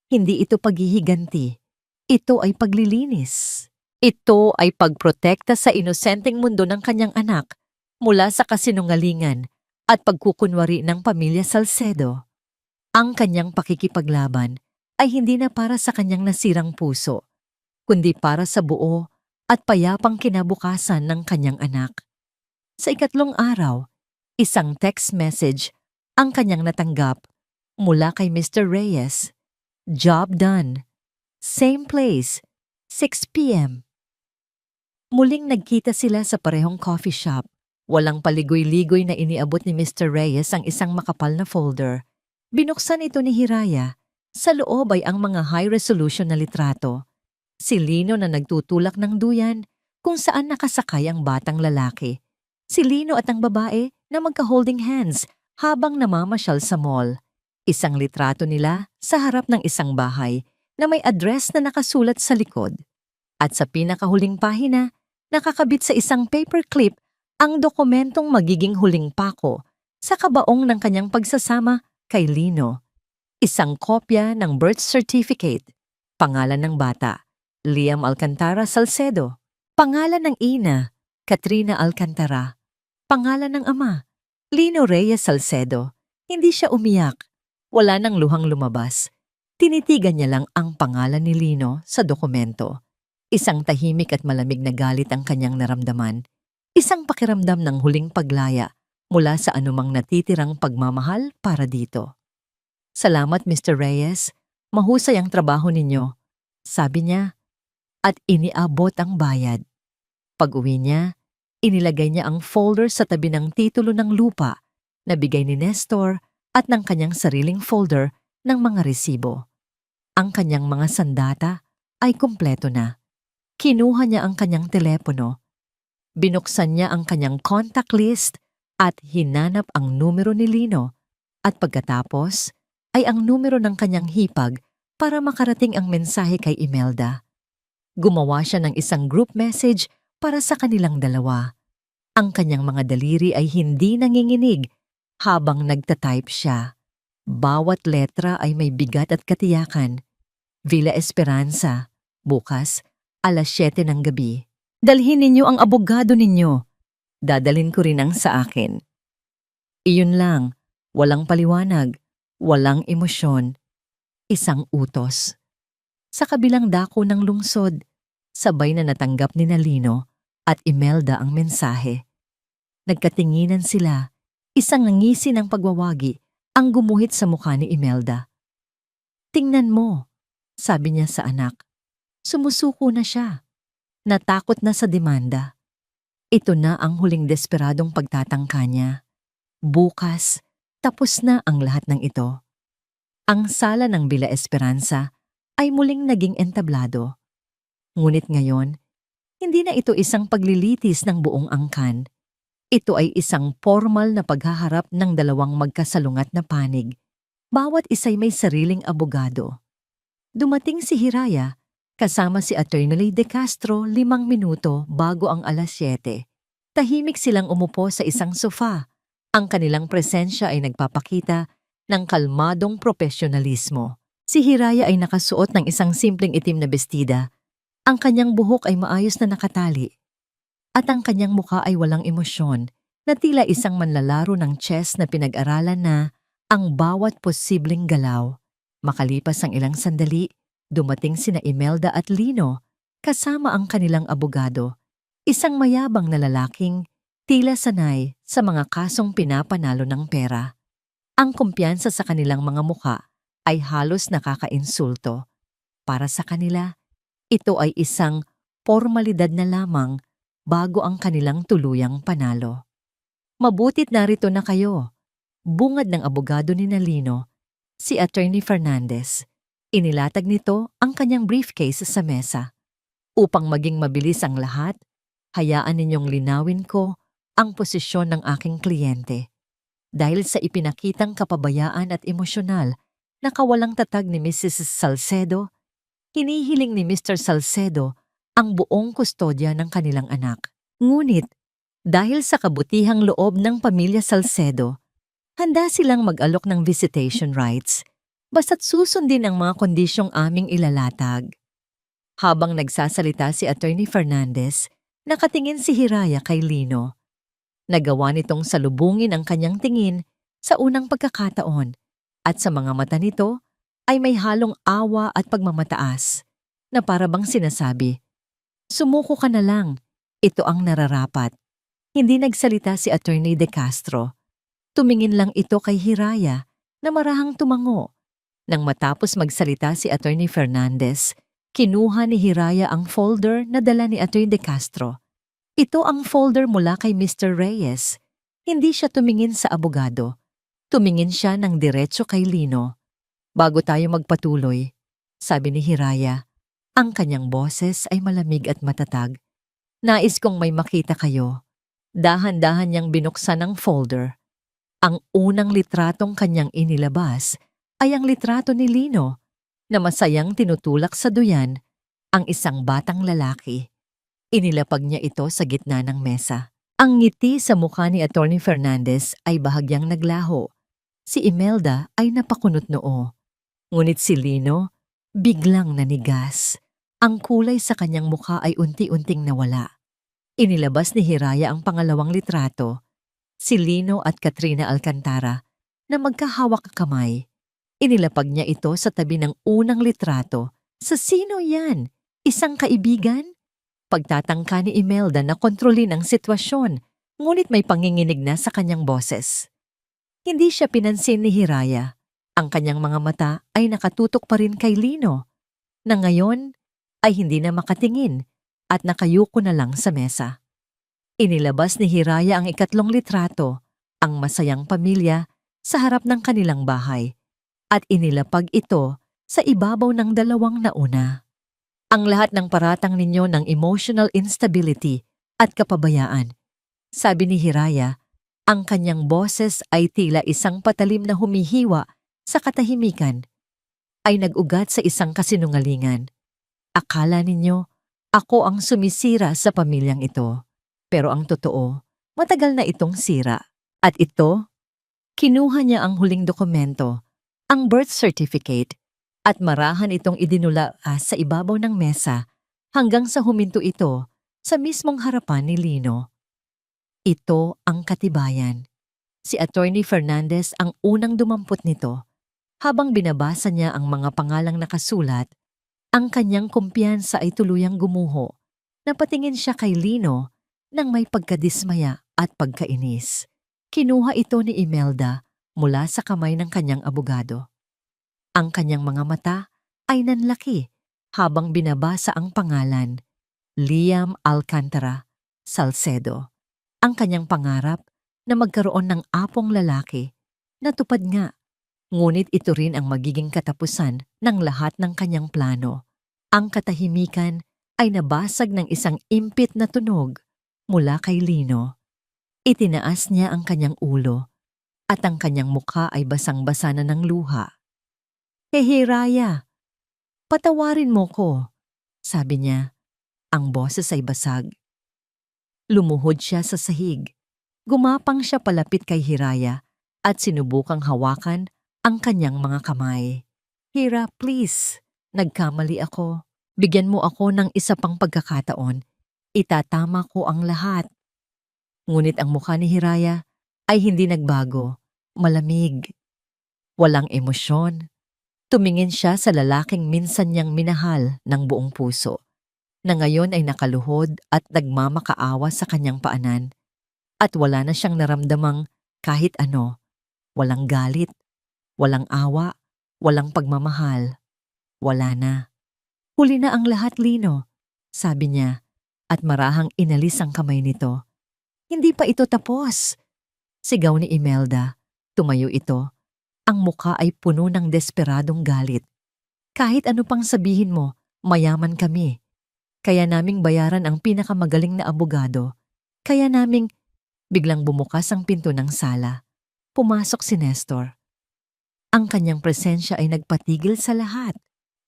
Hindi ito paghihiganti. Ito ay paglilinis. Ito ay pagprotekta sa inosenteng mundo ng kanyang anak mula sa kasinungalingan at pagkukunwari ng pamilya Salcedo. Ang kanyang pakikipaglaban ay hindi na para sa kanyang nasirang puso, kundi para sa buo at payapang kinabukasan ng kanyang anak. Sa 3 araw, isang text message ang kanyang natanggap mula kay Mr. Reyes. Job done. Same place, 6 p.m. Muling nagkita sila sa parehong coffee shop. Walang paligoy-ligoy na iniabot ni Mr. Reyes ang isang makapal na folder. Binuksan ito ni Hiraya. Sa loob ay ang mga high-resolution na litrato. Si Lino na nagtutulak ng duyan kung saan nakasakay ang batang lalaki. Si Lino at ang babae na magka-holding hands habang namamasyal sa mall. Isang litrato nila sa harap ng isang bahay na may address na nakasulat sa likod. At sa pinakahuling pahina, nakakabit sa isang paperclip ang dokumentong magiging huling pako sa kabaong ng kanyang pagsasama kay Lino. Isang kopya ng birth certificate, pangalan ng bata, Liam Alcantara Salcedo, pangalan ng ina, Katrina Alcantara, pangalan ng ama, Lino Reyes Salcedo. Hindi siya umiyak. Wala nang luhang lumabas. Tinitigan niya lang ang pangalan ni Lino sa dokumento. Isang tahimik at malamig na galit ang kanyang naramdaman. Isang pakiramdam ng huling paglaya mula sa anumang natitirang pagmamahal para dito. Salamat, Mr. Reyes. Mahusay ang trabaho ninyo, sabi niya, at iniabot ang bayad. Pag-uwi niya, inilagay niya ang folder sa tabi ng titulo ng lupa na bigay ni Nestor at ng kanyang sariling folder ng mga resibo. Ang kanyang mga sandata ay kumpleto na. Kinuha niya ang kanyang telepono. Binuksan niya ang kanyang contact list at hinanap ang numero ni Lino at pagkatapos ay ang numero ng kanyang hipag para makarating ang mensahe kay Imelda. Gumawa siya ng isang group message para sa kanilang dalawa. Ang kanyang mga daliri ay hindi nanginginig habang nagtatype siya. Bawat letra ay may bigat at katiyakan. Villa Esperanza, bukas, 7:00 ng gabi. Dalhin ninyo ang abogado ninyo. Dadalhin ko rin ang sa akin. Iyon lang, walang paliwanag, walang emosyon, isang utos. Sa kabilang dako ng lungsod, sabay na natanggap ni Lino at Imelda ang mensahe. Nagkatinginan sila, isang ngisi ng pagwawagi ang gumuhit sa mukha ni Imelda. "Tingnan mo," sabi niya sa anak. Sumusuko na siya. Natakot na sa demanda. Ito na ang huling desperadong pagtatangka niya. Bukas, tapos na ang lahat ng ito. Ang sala ng Villa Esperanza ay muling naging entablado. Ngunit ngayon, hindi na ito isang paglilitis ng buong angkan. Ito ay isang formal na paghaharap ng dalawang magkasalungat na panig. Bawat isa'y may sariling abogado. Dumating si Hiraya kasama si Attorney De Castro 5 minuto bago ang 7:00. Tahimik silang umupo sa isang sofa. Ang kanilang presensya ay nagpapakita ng kalmadong profesionalismo. Si Hiraya ay nakasuot ng isang simpleng itim na bestida. Ang kanyang buhok ay maayos na nakatali. At ang kanyang mukha ay walang emosyon na tila isang manlalaro ng chess na pinag-aralan na ang bawat posibleng galaw. Makalipas ang ilang sandali, dumating sina Imelda at Lino kasama ang kanilang abogado. Isang mayabang na lalaking tila sanay sa mga kasong pinapanalo ng pera. Ang kumpiyansa sa kanilang mga mukha ay halos nakakainsulto. Para sa kanila, ito ay isang formalidad na lamang bago ang kanilang tuluyang panalo. "Mabutit narito na kayo," bungad ng abogado ni Lino, si Attorney Fernandez. Inilatag nito ang kanyang briefcase sa mesa. "Upang maging mabilis ang lahat, hayaan ninyong linawin ko ang posisyon ng aking kliyente. Dahil sa ipinakitang kapabayaan at emosyonal na kawalang tatag ni Mrs. Salcedo, hinihiling ni Mr. Salcedo ang buong kustodya ng kanilang anak. Ngunit, dahil sa kabutihang loob ng pamilya Salcedo, handa silang mag-alok ng visitation rights basta't susundin ang mga kondisyong aming ilalatag." Habang nagsasalita si Attorney Fernandez, nakatingin si Hiraya kay Lino. Nagawa nitong salubungin ang kanyang tingin sa unang pagkakataon at sa mga mata nito ay may halong awa at pagmamataas na para bang sinasabi, "Sumuko ka na lang, ito ang nararapat." Hindi nagsalita si Attorney De Castro. Tumingin lang ito kay Hiraya na marahang tumango. Nang matapos magsalita si Attorney Fernandez, kinuha ni Hiraya ang folder na dala ni Attorney De Castro. Ito ang folder mula kay Mr. Reyes. Hindi siya tumingin sa abogado. Tumingin siya ng diretso kay Lino. "Bago tayo magpatuloy," sabi ni Hiraya, ang kanyang boses ay malamig at matatag. "Nais kong may makita kayo." Dahan-dahan niyang binuksan ang folder. Ang unang litratong kanyang inilabas ay ang litrato ni Lino na masayang tinutulak sa duyan ang isang batang lalaki. Inilapag niya ito sa gitna ng mesa. Ang ngiti sa mukha ni Attorney Fernandez ay bahagyang naglaho. Si Imelda ay napakunot noo. Ngunit si Lino, biglang nanigas. Ang kulay sa kanyang mukha ay unti-unting nawala. Inilabas ni Hiraya ang pangalawang litrato, si Lino at Katrina Alcantara, na magkahawak kamay. Inilapag niya ito sa tabi ng unang litrato. Sa sino yan? Isang kaibigan? Pagtatangka ni Imelda na kontrolin ang sitwasyon, ngunit may panginginig na sa kanyang boses. Hindi siya pinansin ni Hiraya. Ang kanyang mga mata ay nakatutok pa rin kay Lino, na ngayon ay hindi na makatingin at nakayuko na lang sa mesa. Inilabas ni Hiraya ang ikatlong litrato, ang masayang pamilya sa harap ng kanilang bahay, at inilapag ito sa ibabaw ng dalawang nauna. "Ang lahat ng paratang ninyo ng emotional instability at kapabayaan," sabi ni Hiraya, ang kanyang boses ay tila isang patalim na humihiwa sa katahimikan, ay nag-ugat sa isang kasinungalingan. "Akala ninyo, ako ang sumisira sa pamilyang ito. Pero ang totoo, matagal na itong sira." At ito, kinuha niya ang huling dokumento ang birth certificate at marahan itong idinula sa ibabaw ng mesa hanggang sa huminto ito sa mismong harapan ni Lino. Ito ang katibayan. Si Attorney Fernandez ang unang dumampot nito. Habang binabasa niya ang mga pangalang nakasulat, ang kanyang kumpiyansa ay tuluyang gumuho. Napatingin siya kay Lino nang may pagkadismaya at pagkainis. Kinuha ito ni Imelda mula sa kamay ng kanyang abogado. Ang kanyang mga mata ay nanlaki habang binabasa ang pangalan, Liam Alcantara Salcedo. Ang kanyang pangarap na magkaroon ng apong lalaki, natupad nga. Ngunit ito rin ang magiging katapusan ng lahat ng kanyang plano. Ang katahimikan ay nabasag ng isang impit na tunog mula kay Lino. Itinaas niya ang kanyang ulo at ang kanyang mukha ay basang-basa na ng luha. Hiraya, patawarin mo ko, sabi niya. Ang boses ay basag. Lumuhod siya sa sahig. Gumapang siya palapit kay Hiraya at sinubukang hawakan ang kanyang mga kamay. Hira, please. Nagkamali ako. Bigyan mo ako ng isa pang pagkakataon. Itatama ko ang lahat. Ngunit ang mukha ni Hiraya ay hindi nagbago. Malamig. Walang emosyon. Tumingin siya sa lalaking minsan niyang minahal ng buong puso, na ngayon ay nakaluhod at nagmamakaawa sa kanyang paanan. At wala na siyang naramdamang kahit ano. Walang galit. Walang awa, walang pagmamahal. Wala na. Huli na ang lahat, Lino, sabi niya, at marahang inalis ang kamay nito. Hindi pa ito tapos. Sigaw ni Imelda. Tumayo ito. Ang mukha ay puno ng desperadong galit. Kahit ano pang sabihin mo, mayaman kami. Kaya naming bayaran ang pinakamagaling na abogado. Kaya naming biglang bumukas ang pinto ng sala. Pumasok si Nestor. Ang kanyang presensya ay nagpatigil sa lahat.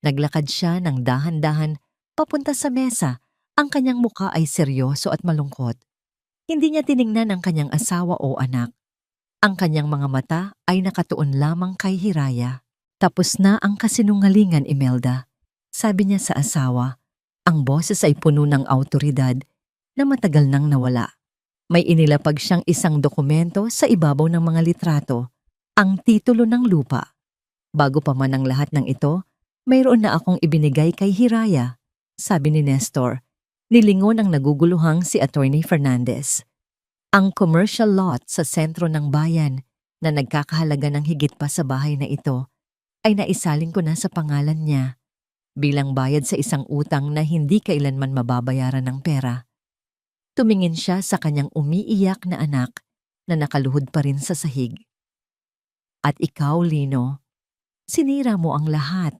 Naglakad siya ng dahan-dahan papunta sa mesa. Ang kanyang mukha ay seryoso at malungkot. Hindi niya tiningnan ang kanyang asawa o anak. Ang kanyang mga mata ay nakatuon lamang kay Hiraya. Tapos na ang kasinungalingan, Imelda, sabi niya sa asawa. Ang boses ay puno ng awtoridad na matagal nang nawala. May inilapag siyang isang dokumento sa ibabaw ng mga litrato. Ang titulo ng lupa. Bago pa man ang lahat ng ito, mayroon na akong ibinigay kay Hiraya, sabi ni Nestor. Nilingon ang naguguluhang si Attorney Fernandez. Ang commercial lot sa sentro ng bayan na nagkakahalaga ng higit pa sa bahay na ito ay naisalin ko na sa pangalan niya bilang bayad sa isang utang na hindi kailanman mababayaran ng pera. Tumingin siya sa kanyang umiiyak na anak na nakaluhod pa rin sa sahig. At ikaw, Lino, sinira mo ang lahat.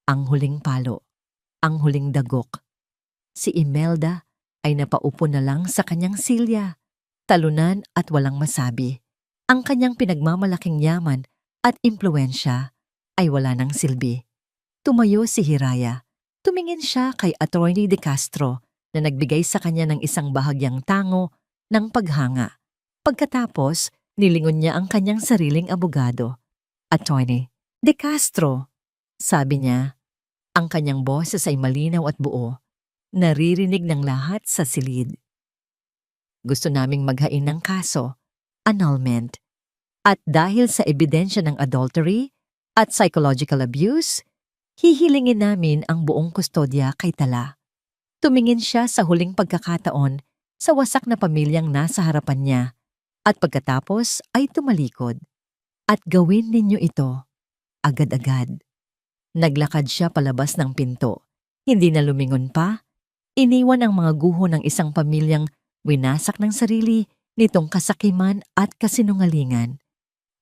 Ang huling palo, ang huling dagok. Si Imelda ay napaupo na lang sa kanyang silya, talunan at walang masabi. Ang kanyang pinagmamalaking yaman at impluwensya ay wala ng silbi. Tumayo si Hiraya. Tumingin siya kay Attorney De Castro na nagbigay sa kanya ng isang bahagyang tango ng paghanga. Pagkatapos, nilingon niya ang kanyang sariling abogado. Attorney De Castro, sabi niya. Ang kanyang boses ay malinaw at buo. Naririnig ng lahat sa silid. Gusto naming maghain ng kaso, annulment. At dahil sa ebidensya ng adultery at psychological abuse, hihilingin namin ang buong kustodya kay Tala. Tumingin siya sa huling pagkakataon sa wasak na pamilyang nasa harapan niya at pagkatapos ay tumalikod. At gawin ninyo ito, agad-agad. Naglakad siya palabas ng pinto. Hindi na lumingon pa. Iniwan ang mga guho ng isang pamilyang winasak ng sarili nitong kasakiman at kasinungalingan.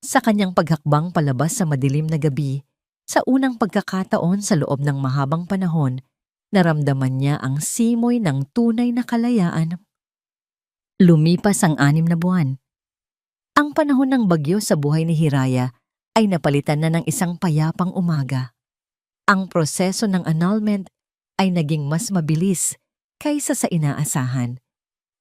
Sa kanyang paghakbang palabas sa madilim na gabi, sa unang pagkakataon sa loob ng mahabang panahon, naramdaman niya ang simoy ng tunay na kalayaan. Lumipas ang 6 na buwan. Ang panahon ng bagyo sa buhay ni Hiraya ay napalitan na ng isang payapang umaga. Ang proseso ng annulment ay naging mas mabilis kaysa sa inaasahan.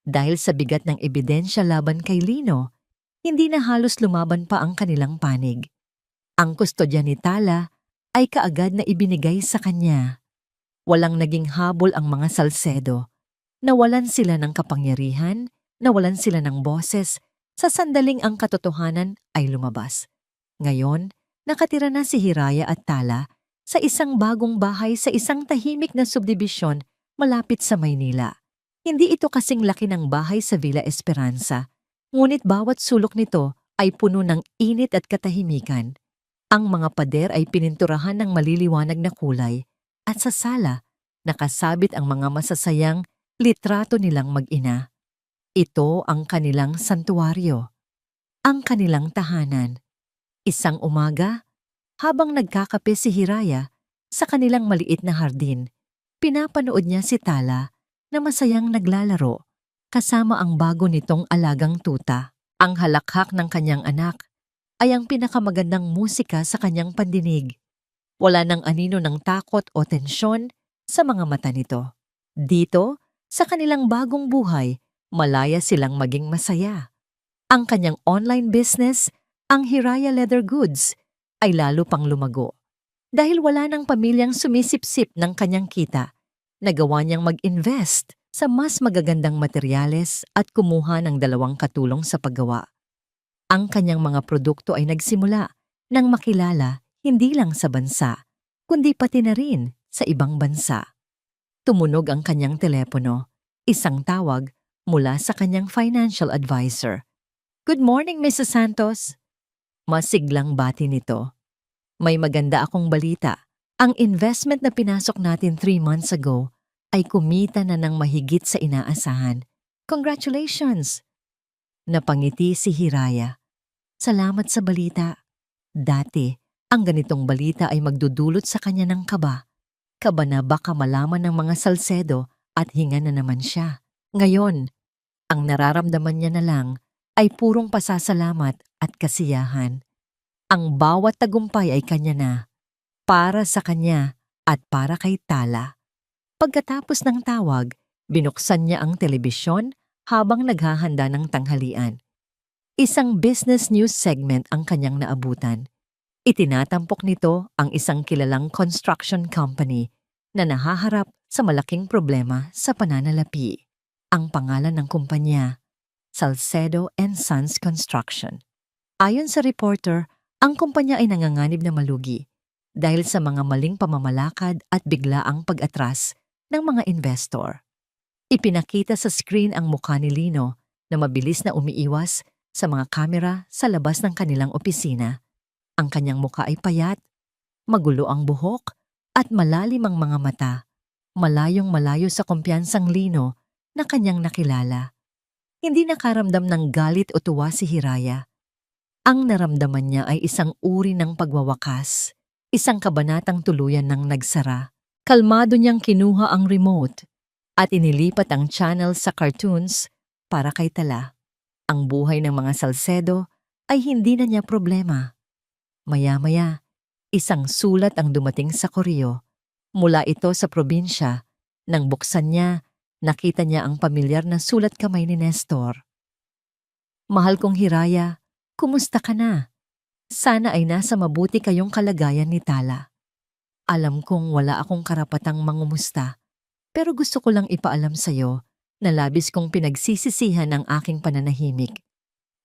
Dahil sa bigat ng ebidensya laban kay Lino, hindi na halos lumaban pa ang kanilang panig. Ang kustodya ni Tala ay kaagad na ibinigay sa kanya. Walang naging habol ang mga Salcedo. Nawalan sila ng kapangyarihan, nawalan sila ng boses, sa sandaling ang katotohanan ay lumabas. Ngayon, nakatira na si Hiraya at Tala sa isang bagong bahay sa isang tahimik na subdibisyon malapit sa Maynila. Hindi ito kasing laki ng bahay sa Villa Esperanza, ngunit bawat sulok nito ay puno ng init at katahimikan. Ang mga pader ay pininturahan ng maliliwanag na kulay at sa sala, nakasabit ang mga masasayang litrato nilang mag-ina. Ito ang kanilang santuwaryo, ang kanilang tahanan. Isang umaga, habang nagkakape si Hiraya sa kanilang maliit na hardin, pinapanood niya si Tala na masayang naglalaro kasama ang bago nitong alagang tuta. Ang halakhak ng kanyang anak ay ang pinakamagandang musika sa kanyang pandinig. Wala nang anino ng takot o tensyon sa mga mata nito. Dito, sa kanilang bagong buhay, malaya silang maging masaya. Ang kanyang online business, ang Hiraya Leather Goods, ay lalo pang lumago. Dahil wala ng pamilyang sumisipsip ng kanyang kita, nagawa niyang mag-invest sa mas magagandang materyales at kumuha ng 2 katulong sa paggawa. Ang kanyang mga produkto ay nagsimula nang makilala hindi lang sa bansa, kundi pati na rin sa ibang bansa. Tumunog ang kanyang telepono, isang tawag mula sa kanyang financial advisor. "Good morning, Mrs. Santos." Masiglang bati nito. "May maganda akong balita. Ang investment na pinasok natin 3 months ago ay kumita na ng mahigit sa inaasahan. Congratulations!" Napangiti si Hiraya. Salamat sa balita. Dati, ang ganitong balita ay magdudulot sa kanya ng kaba. Kaba na baka malaman ng mga Salcedo at hinga na naman siya. Ngayon, ang nararamdaman niya na lang ay purong pasasalamat at kasiyahan. Ang bawat tagumpay ay kanya na, para sa kanya at para kay Tala. Pagkatapos ng tawag, binuksan niya ang telebisyon habang naghahanda ng tanghalian. Isang business news segment ang kanyang naabutan. Itinatampok nito ang isang kilalang construction company na nahaharap sa malaking problema sa pananalapi. Ang pangalan ng kumpanya, Salcedo and Sons Construction. Ayon sa reporter, ang kumpanya ay nanganganib na malugi dahil sa mga maling pamamalakad at biglaang pag-atras ng mga investor. Ipinakita sa screen ang mukha ni Lino na mabilis na umiiwas sa mga kamera sa labas ng kanilang opisina. Ang kanyang mukha ay payat, magulo ang buhok, at malalim ang mga mata, malayong malayo sa kumpiyansang Lino na kanyang nakilala. Hindi nakaramdam ng galit o tuwa si Hiraya. Ang naramdaman niya ay isang uri ng pagwawakas, isang kabanatang tuluyan ng nagsara. Kalmado niyang kinuha ang remote at inilipat ang channel sa cartoons para kay Tala. Ang buhay ng mga Salcedo ay hindi na niya problema. Maya-maya, isang sulat ang dumating sa koreo. Mula ito sa probinsya. Nang buksan niya, nakita niya ang pamilyar na sulat kamay ni Nestor. "Mahal kong Hiraya, kumusta ka na? Sana ay nasa mabuti kayong kalagayan ni Tala. Alam kong wala akong karapatang mangumusta, pero gusto ko lang ipaalam sa'yo na labis kong pinagsisisihan ang aking pananahimik.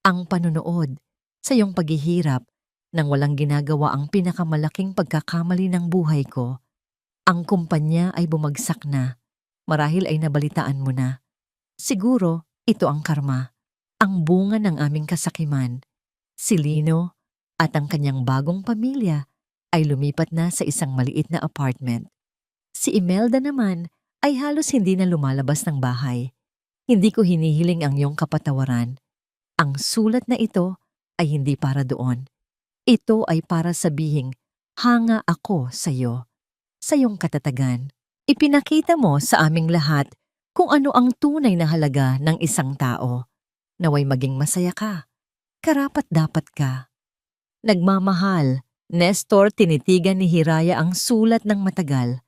Ang panonood sa iyong paghihirap nang walang ginagawa ang pinakamalaking pagkakamali ng buhay ko. Ang kumpanya ay bumagsak na. Marahil ay nabalitaan mo na. Siguro ito ang karma, ang bunga ng aming kasakiman. Si Lino at ang kanyang bagong pamilya ay lumipat na sa isang maliit na apartment. Si Imelda naman ay halos hindi na lumalabas ng bahay. Hindi ko hinihiling ang iyong kapatawaran. Ang sulat na ito ay hindi para doon. Ito ay para sabihing, hanga ako sa iyo, sa iyong katatagan. Ipinakita mo sa aming lahat kung ano ang tunay na halaga ng isang tao. Naway maging masaya ka. Karapat-dapat ka." Nagmamahal, Nestor, tinitigan ni Hiraya ang sulat ng matagal.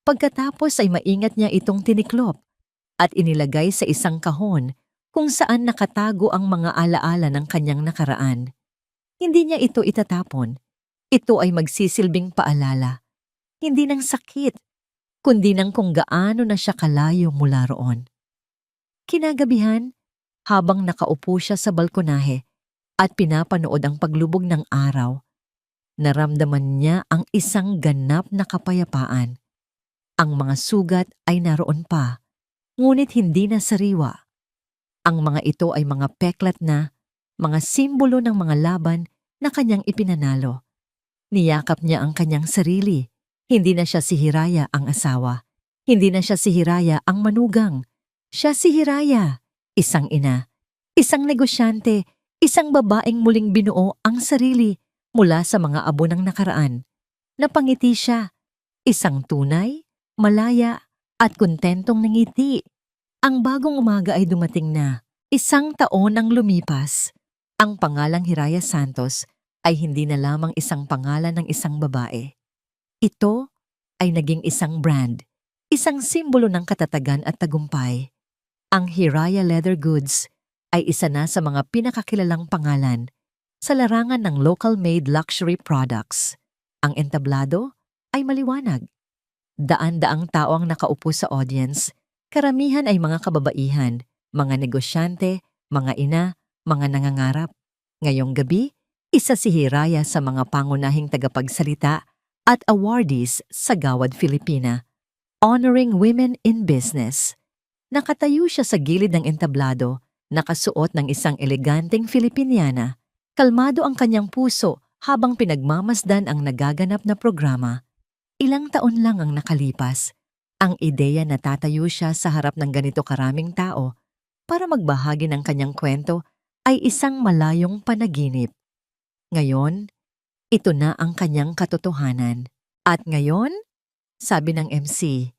Pagkatapos ay maingat niya itong tiniklop at inilagay sa isang kahon kung saan nakatago ang mga alaala ng kanyang nakaraan. Hindi niya ito itatapon. Ito ay magsisilbing paalala, hindi ng sakit, kundi ng kung gaano na siya kalayo mula roon. Kinagabihan, habang nakaupo siya sa balkonahe at pinapanood ang paglubog ng araw, naramdaman niya ang isang ganap na kapayapaan. Ang mga sugat ay naroon pa, ngunit hindi na sariwa. Ang mga ito ay mga peklat na, mga simbolo ng mga laban na kanyang ipinanalo. Niyakap niya ang kanyang sarili. Hindi na siya si Hiraya ang asawa. Hindi na siya si Hiraya ang manugang. Siya si Hiraya, isang ina, isang negosyante, isang babaeng muling binuo ang sarili mula sa mga abo ng nakaraan. Napangiti siya, isang tunay, malaya, at kontentong nangiti. Ang bagong umaga ay dumating na. Isang taon ang lumipas. Ang pangalang Hiraya Santos ay hindi na lamang isang pangalan ng isang babae. Ito ay naging isang brand, isang simbolo ng katatagan at tagumpay. Ang Hiraya Leather Goods ay isa na sa mga pinakakilalang pangalan sa larangan ng local-made luxury products. Ang entablado ay maliwanag. Daan-daang tao ang nakaupo sa audience. Karamihan ay mga kababaihan, mga negosyante, mga ina, mga nangangarap. Ngayong gabi, isa si Hiraya sa mga pangunahing tagapagsalita at awardees sa Gawad Filipina, honoring women in business. Nakatayo siya sa gilid ng entablado, nakasuot ng isang eleganteng Filipiniana. Kalmado ang kanyang puso habang pinagmamasdan ang nagaganap na programa. Ilang taon lang ang nakalipas. Ang ideya na tatayo siya sa harap ng ganito karaming tao para magbahagi ng kanyang kwento ay isang malayong panaginip. Ngayon, ito na ang kanyang katotohanan. At ngayon, sabi ng MC,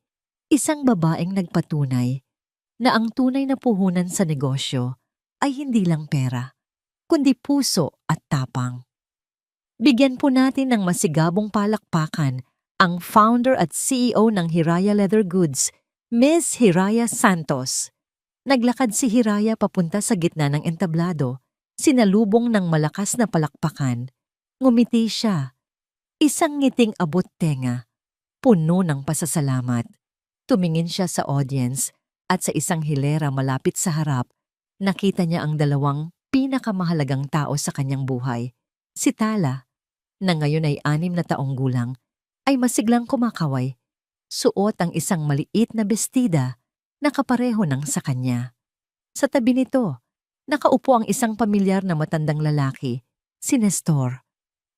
isang babaeng nagpatunay na ang tunay na puhunan sa negosyo ay hindi lang pera, kundi puso at tapang. Bigyan po natin ng masigabong palakpakan ang founder at CEO ng Hiraya Leather Goods, Ms. Hiraya Santos. Naglakad si Hiraya papunta sa gitna ng entablado, sinalubong ng malakas na palakpakan. Ngumiti siya, isang ngiting abot tenga, puno ng pasasalamat. Tumingin siya sa audience at sa isang hilera malapit sa harap, nakita niya ang dalawang pinakamahalagang tao sa kanyang buhay. Si Tala, na ngayon ay 6 na taong gulang, ay masiglang kumakaway. Suot ang isang maliit na bestida na kapareho ng sa kanya. Sa tabi nito, nakaupo ang isang pamilyar na matandang lalaki, si Nestor.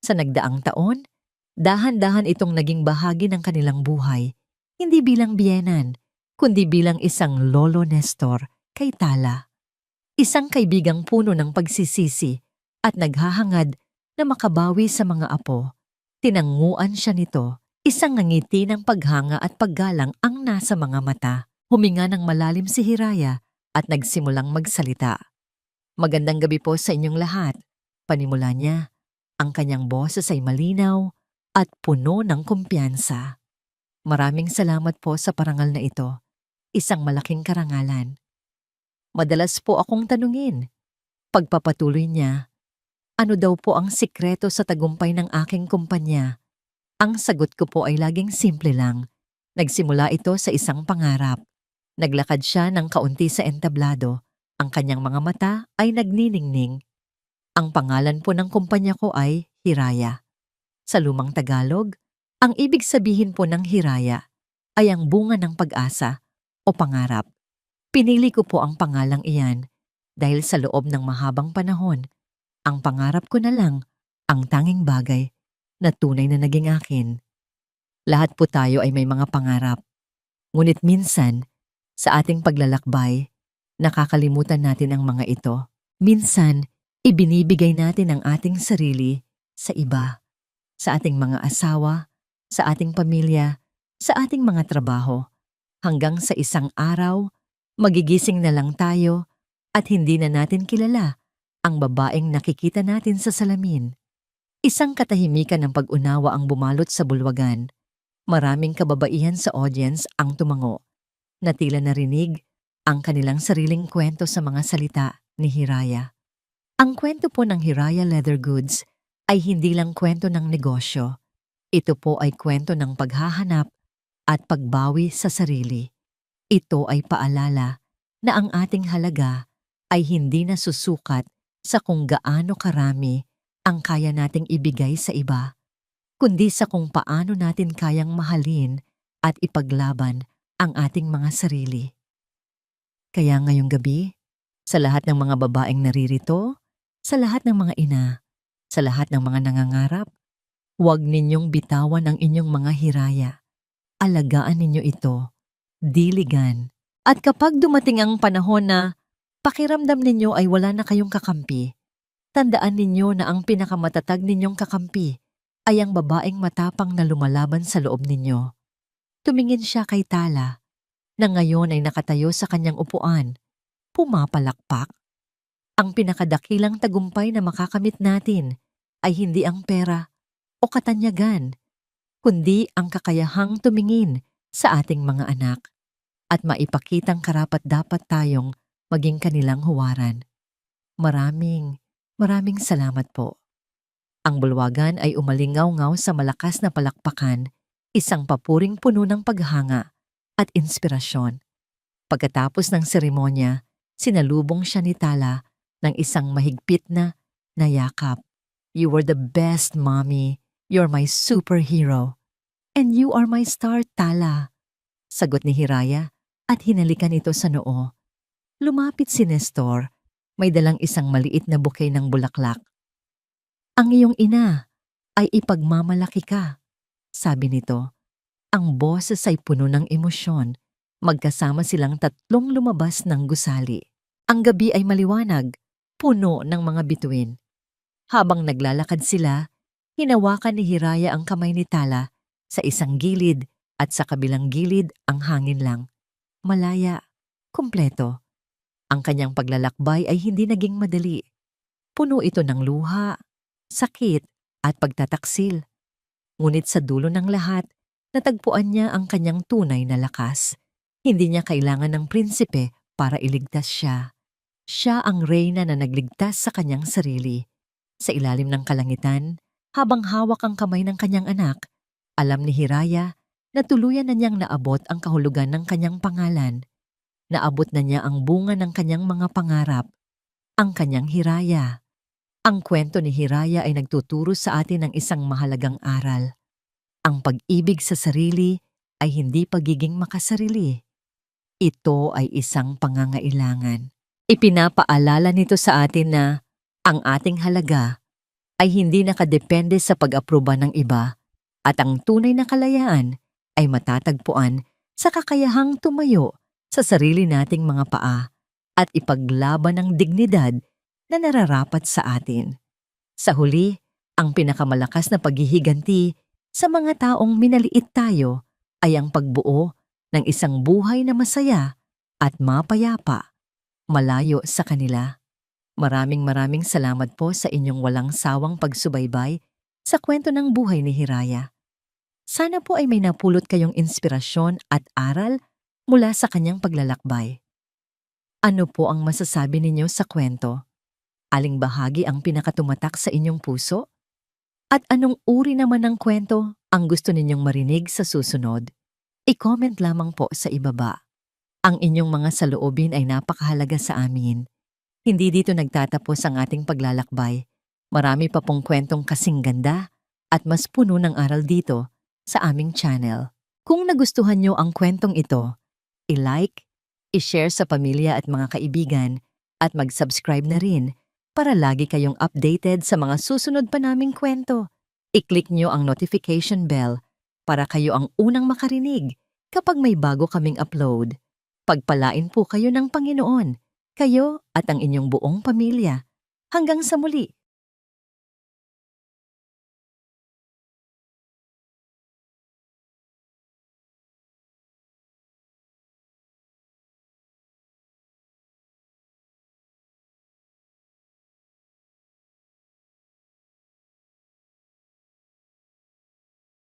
Sa nagdaang taon, dahan-dahan itong naging bahagi ng kanilang buhay, hindi bilang biyenan, kundi bilang isang lolo Nestor kay Tala. Isang kaibigang puno ng pagsisisi at naghahangad na makabawi sa mga apo. Tinanguan siya nito, isang ngiti ng paghanga at paggalang ang nasa mga mata. Huminga ng malalim si Hiraya at nagsimulang magsalita. Magandang gabi po sa inyong lahat. Panimula niya, ang kanyang boses ay malinaw at puno ng kumpiyansa. Maraming salamat po sa parangal na ito. Isang malaking karangalan. Madalas po akong tanungin. Pagpapatuloy niya, ano daw po ang sikreto sa tagumpay ng aking kumpanya? Ang sagot ko po ay laging simple lang. Nagsimula ito sa isang pangarap. Naglakad siya ng kaunti sa entablado. Ang kanyang mga mata ay nagniningning. Ang pangalan po ng kumpanya ko ay Hiraya. Sa lumang Tagalog, ang ibig sabihin po ng Hiraya ay ang bunga ng pag-asa o pangarap. Pinili ko po ang pangalang iyan dahil sa loob ng mahabang panahon, ang pangarap ko na lang ang tanging bagay na tunay na naging akin. Lahat po tayo ay may mga pangarap. Ngunit minsan, sa ating paglalakbay, nakakalimutan natin ang mga ito. Minsan, ibinibigay natin ang ating sarili sa iba, sa ating mga asawa, sa ating pamilya, sa ating mga trabaho. Hanggang sa isang araw, magigising na lang tayo at hindi na natin kilala ang babaeng nakikita natin sa salamin. Isang katahimikan ng pag-unawa ang bumalot sa bulwagan. Maraming kababaihan sa audience ang tumango. Natila narinig ang kanilang sariling kwento sa mga salita ni Hiraya. Ang kwento po ng Hiraya Leather Goods ay hindi lang kwento ng negosyo. Ito po ay kwento ng paghahanap at pagbawi sa sarili. Ito ay paalala na ang ating halaga ay hindi nasusukat sa kung gaano karami ang kaya nating ibigay sa iba, kundi sa kung paano natin kayang mahalin at ipaglaban ang ating mga sarili. Kaya ngayong gabi, sa lahat ng mga babaeng naririto, sa lahat ng mga ina, sa lahat ng mga nangangarap, huwag ninyong bitawan ang inyong mga hiraya. Alagaan ninyo ito, diligan. At kapag dumating ang panahon na pakiramdam ninyo ay wala na kayong kakampi, tandaan ninyo na ang pinakamatatag ninyong kakampi ay ang babaeng matapang na lumalaban sa loob ninyo. Tumingin siya kay Tala, na ngayon ay nakatayo sa kanyang upuan, pumapalakpak. Ang pinakadakilang tagumpay na makakamit natin ay hindi ang pera o katanyagan, kundi ang kakayahang tumingin sa ating mga anak at maipakitang karapat-dapat tayong maging kanilang huwaran. Maraming salamat po. Ang bulwagan ay umalingaw-ngaw sa malakas na palakpakan, isang papuring puno ng paghanga at inspirasyon. Pagkatapos ng seremonya, sinalubong siya ni Tala ng isang mahigpit na yakap. You were the best, Mommy. You're my superhero. And you are my star, Tala. Sagot ni Hiraya at hinalikan ito sa noo. Lumapit si Nestor, may dalang isang maliit na bouquet ng bulaklak. Ang iyong ina ay ipagmamalaki ka, sabi nito. Ang boses ay puno ng emosyon. Magkasama silang tatlong lumabas ng gusali. Ang gabi ay maliwanag, puno ng mga bituin. Habang naglalakad sila, hinawakan ni Hiraya ang kamay ni Tala sa isang gilid at sa kabilang gilid ang hangin lang. Malaya, kumpleto. Ang kanyang paglalakbay ay hindi naging madali. Puno ito ng luha, sakit at pagtataksil. Ngunit sa dulo ng lahat, natagpuan niya ang kanyang tunay na lakas. Hindi niya kailangan ng prinsipe para iligtas siya. Siya ang reyna na nagligtas sa kanyang sarili. Sa ilalim ng kalangitan, habang hawak ang kamay ng kanyang anak, alam ni Hiraya na tuluyan na niyang naabot ang kahulugan ng kanyang pangalan. Naabot na niya ang bunga ng kanyang mga pangarap, ang kanyang Hiraya. Ang kwento ni Hiraya ay nagtuturo sa atin ng isang mahalagang aral. Ang pag-ibig sa sarili ay hindi pagiging makasarili. Ito ay isang pangangailangan. Ipinapaalala nito sa atin na ang ating halaga ay hindi nakadepende sa pag-aproba ng iba at ang tunay na kalayaan ay matatagpuan sa kakayahang tumayo sa sarili nating mga paa at ipaglaban ang dignidad na nararapat sa atin. Sa huli, ang pinakamalakas na paghihiganti sa mga taong minaliit tayo ay ang pagbuo ng isang buhay na masaya at mapayapa, malayo sa kanila. Maraming salamat po sa inyong walang sawang pagsubaybay sa kwento ng buhay ni Hiraya. Sana po ay may napulot kayong inspirasyon at aral mula sa kanyang paglalakbay. Ano po ang masasabi ninyo sa kwento? Aling bahagi ang pinakatumatak sa inyong puso? At anong uri naman ng kwento ang gusto ninyong marinig sa susunod? I-comment lamang po sa ibaba. Ang inyong mga saloobin ay napakahalaga sa amin. Hindi dito nagtatapos ang ating paglalakbay. Marami pa pong kwentong kasing ganda at mas puno ng aral dito sa aming channel. Kung nagustuhan nyo ang kwentong ito, i-like, i-share sa pamilya at mga kaibigan at mag-subscribe na rin para lagi kayong updated sa mga susunod pa naming kwento. I-click nyo ang notification bell para kayo ang unang makarinig kapag may bago kaming upload. Pagpalain po kayo ng Panginoon, kayo at ang inyong buong pamilya. Hanggang sa muli!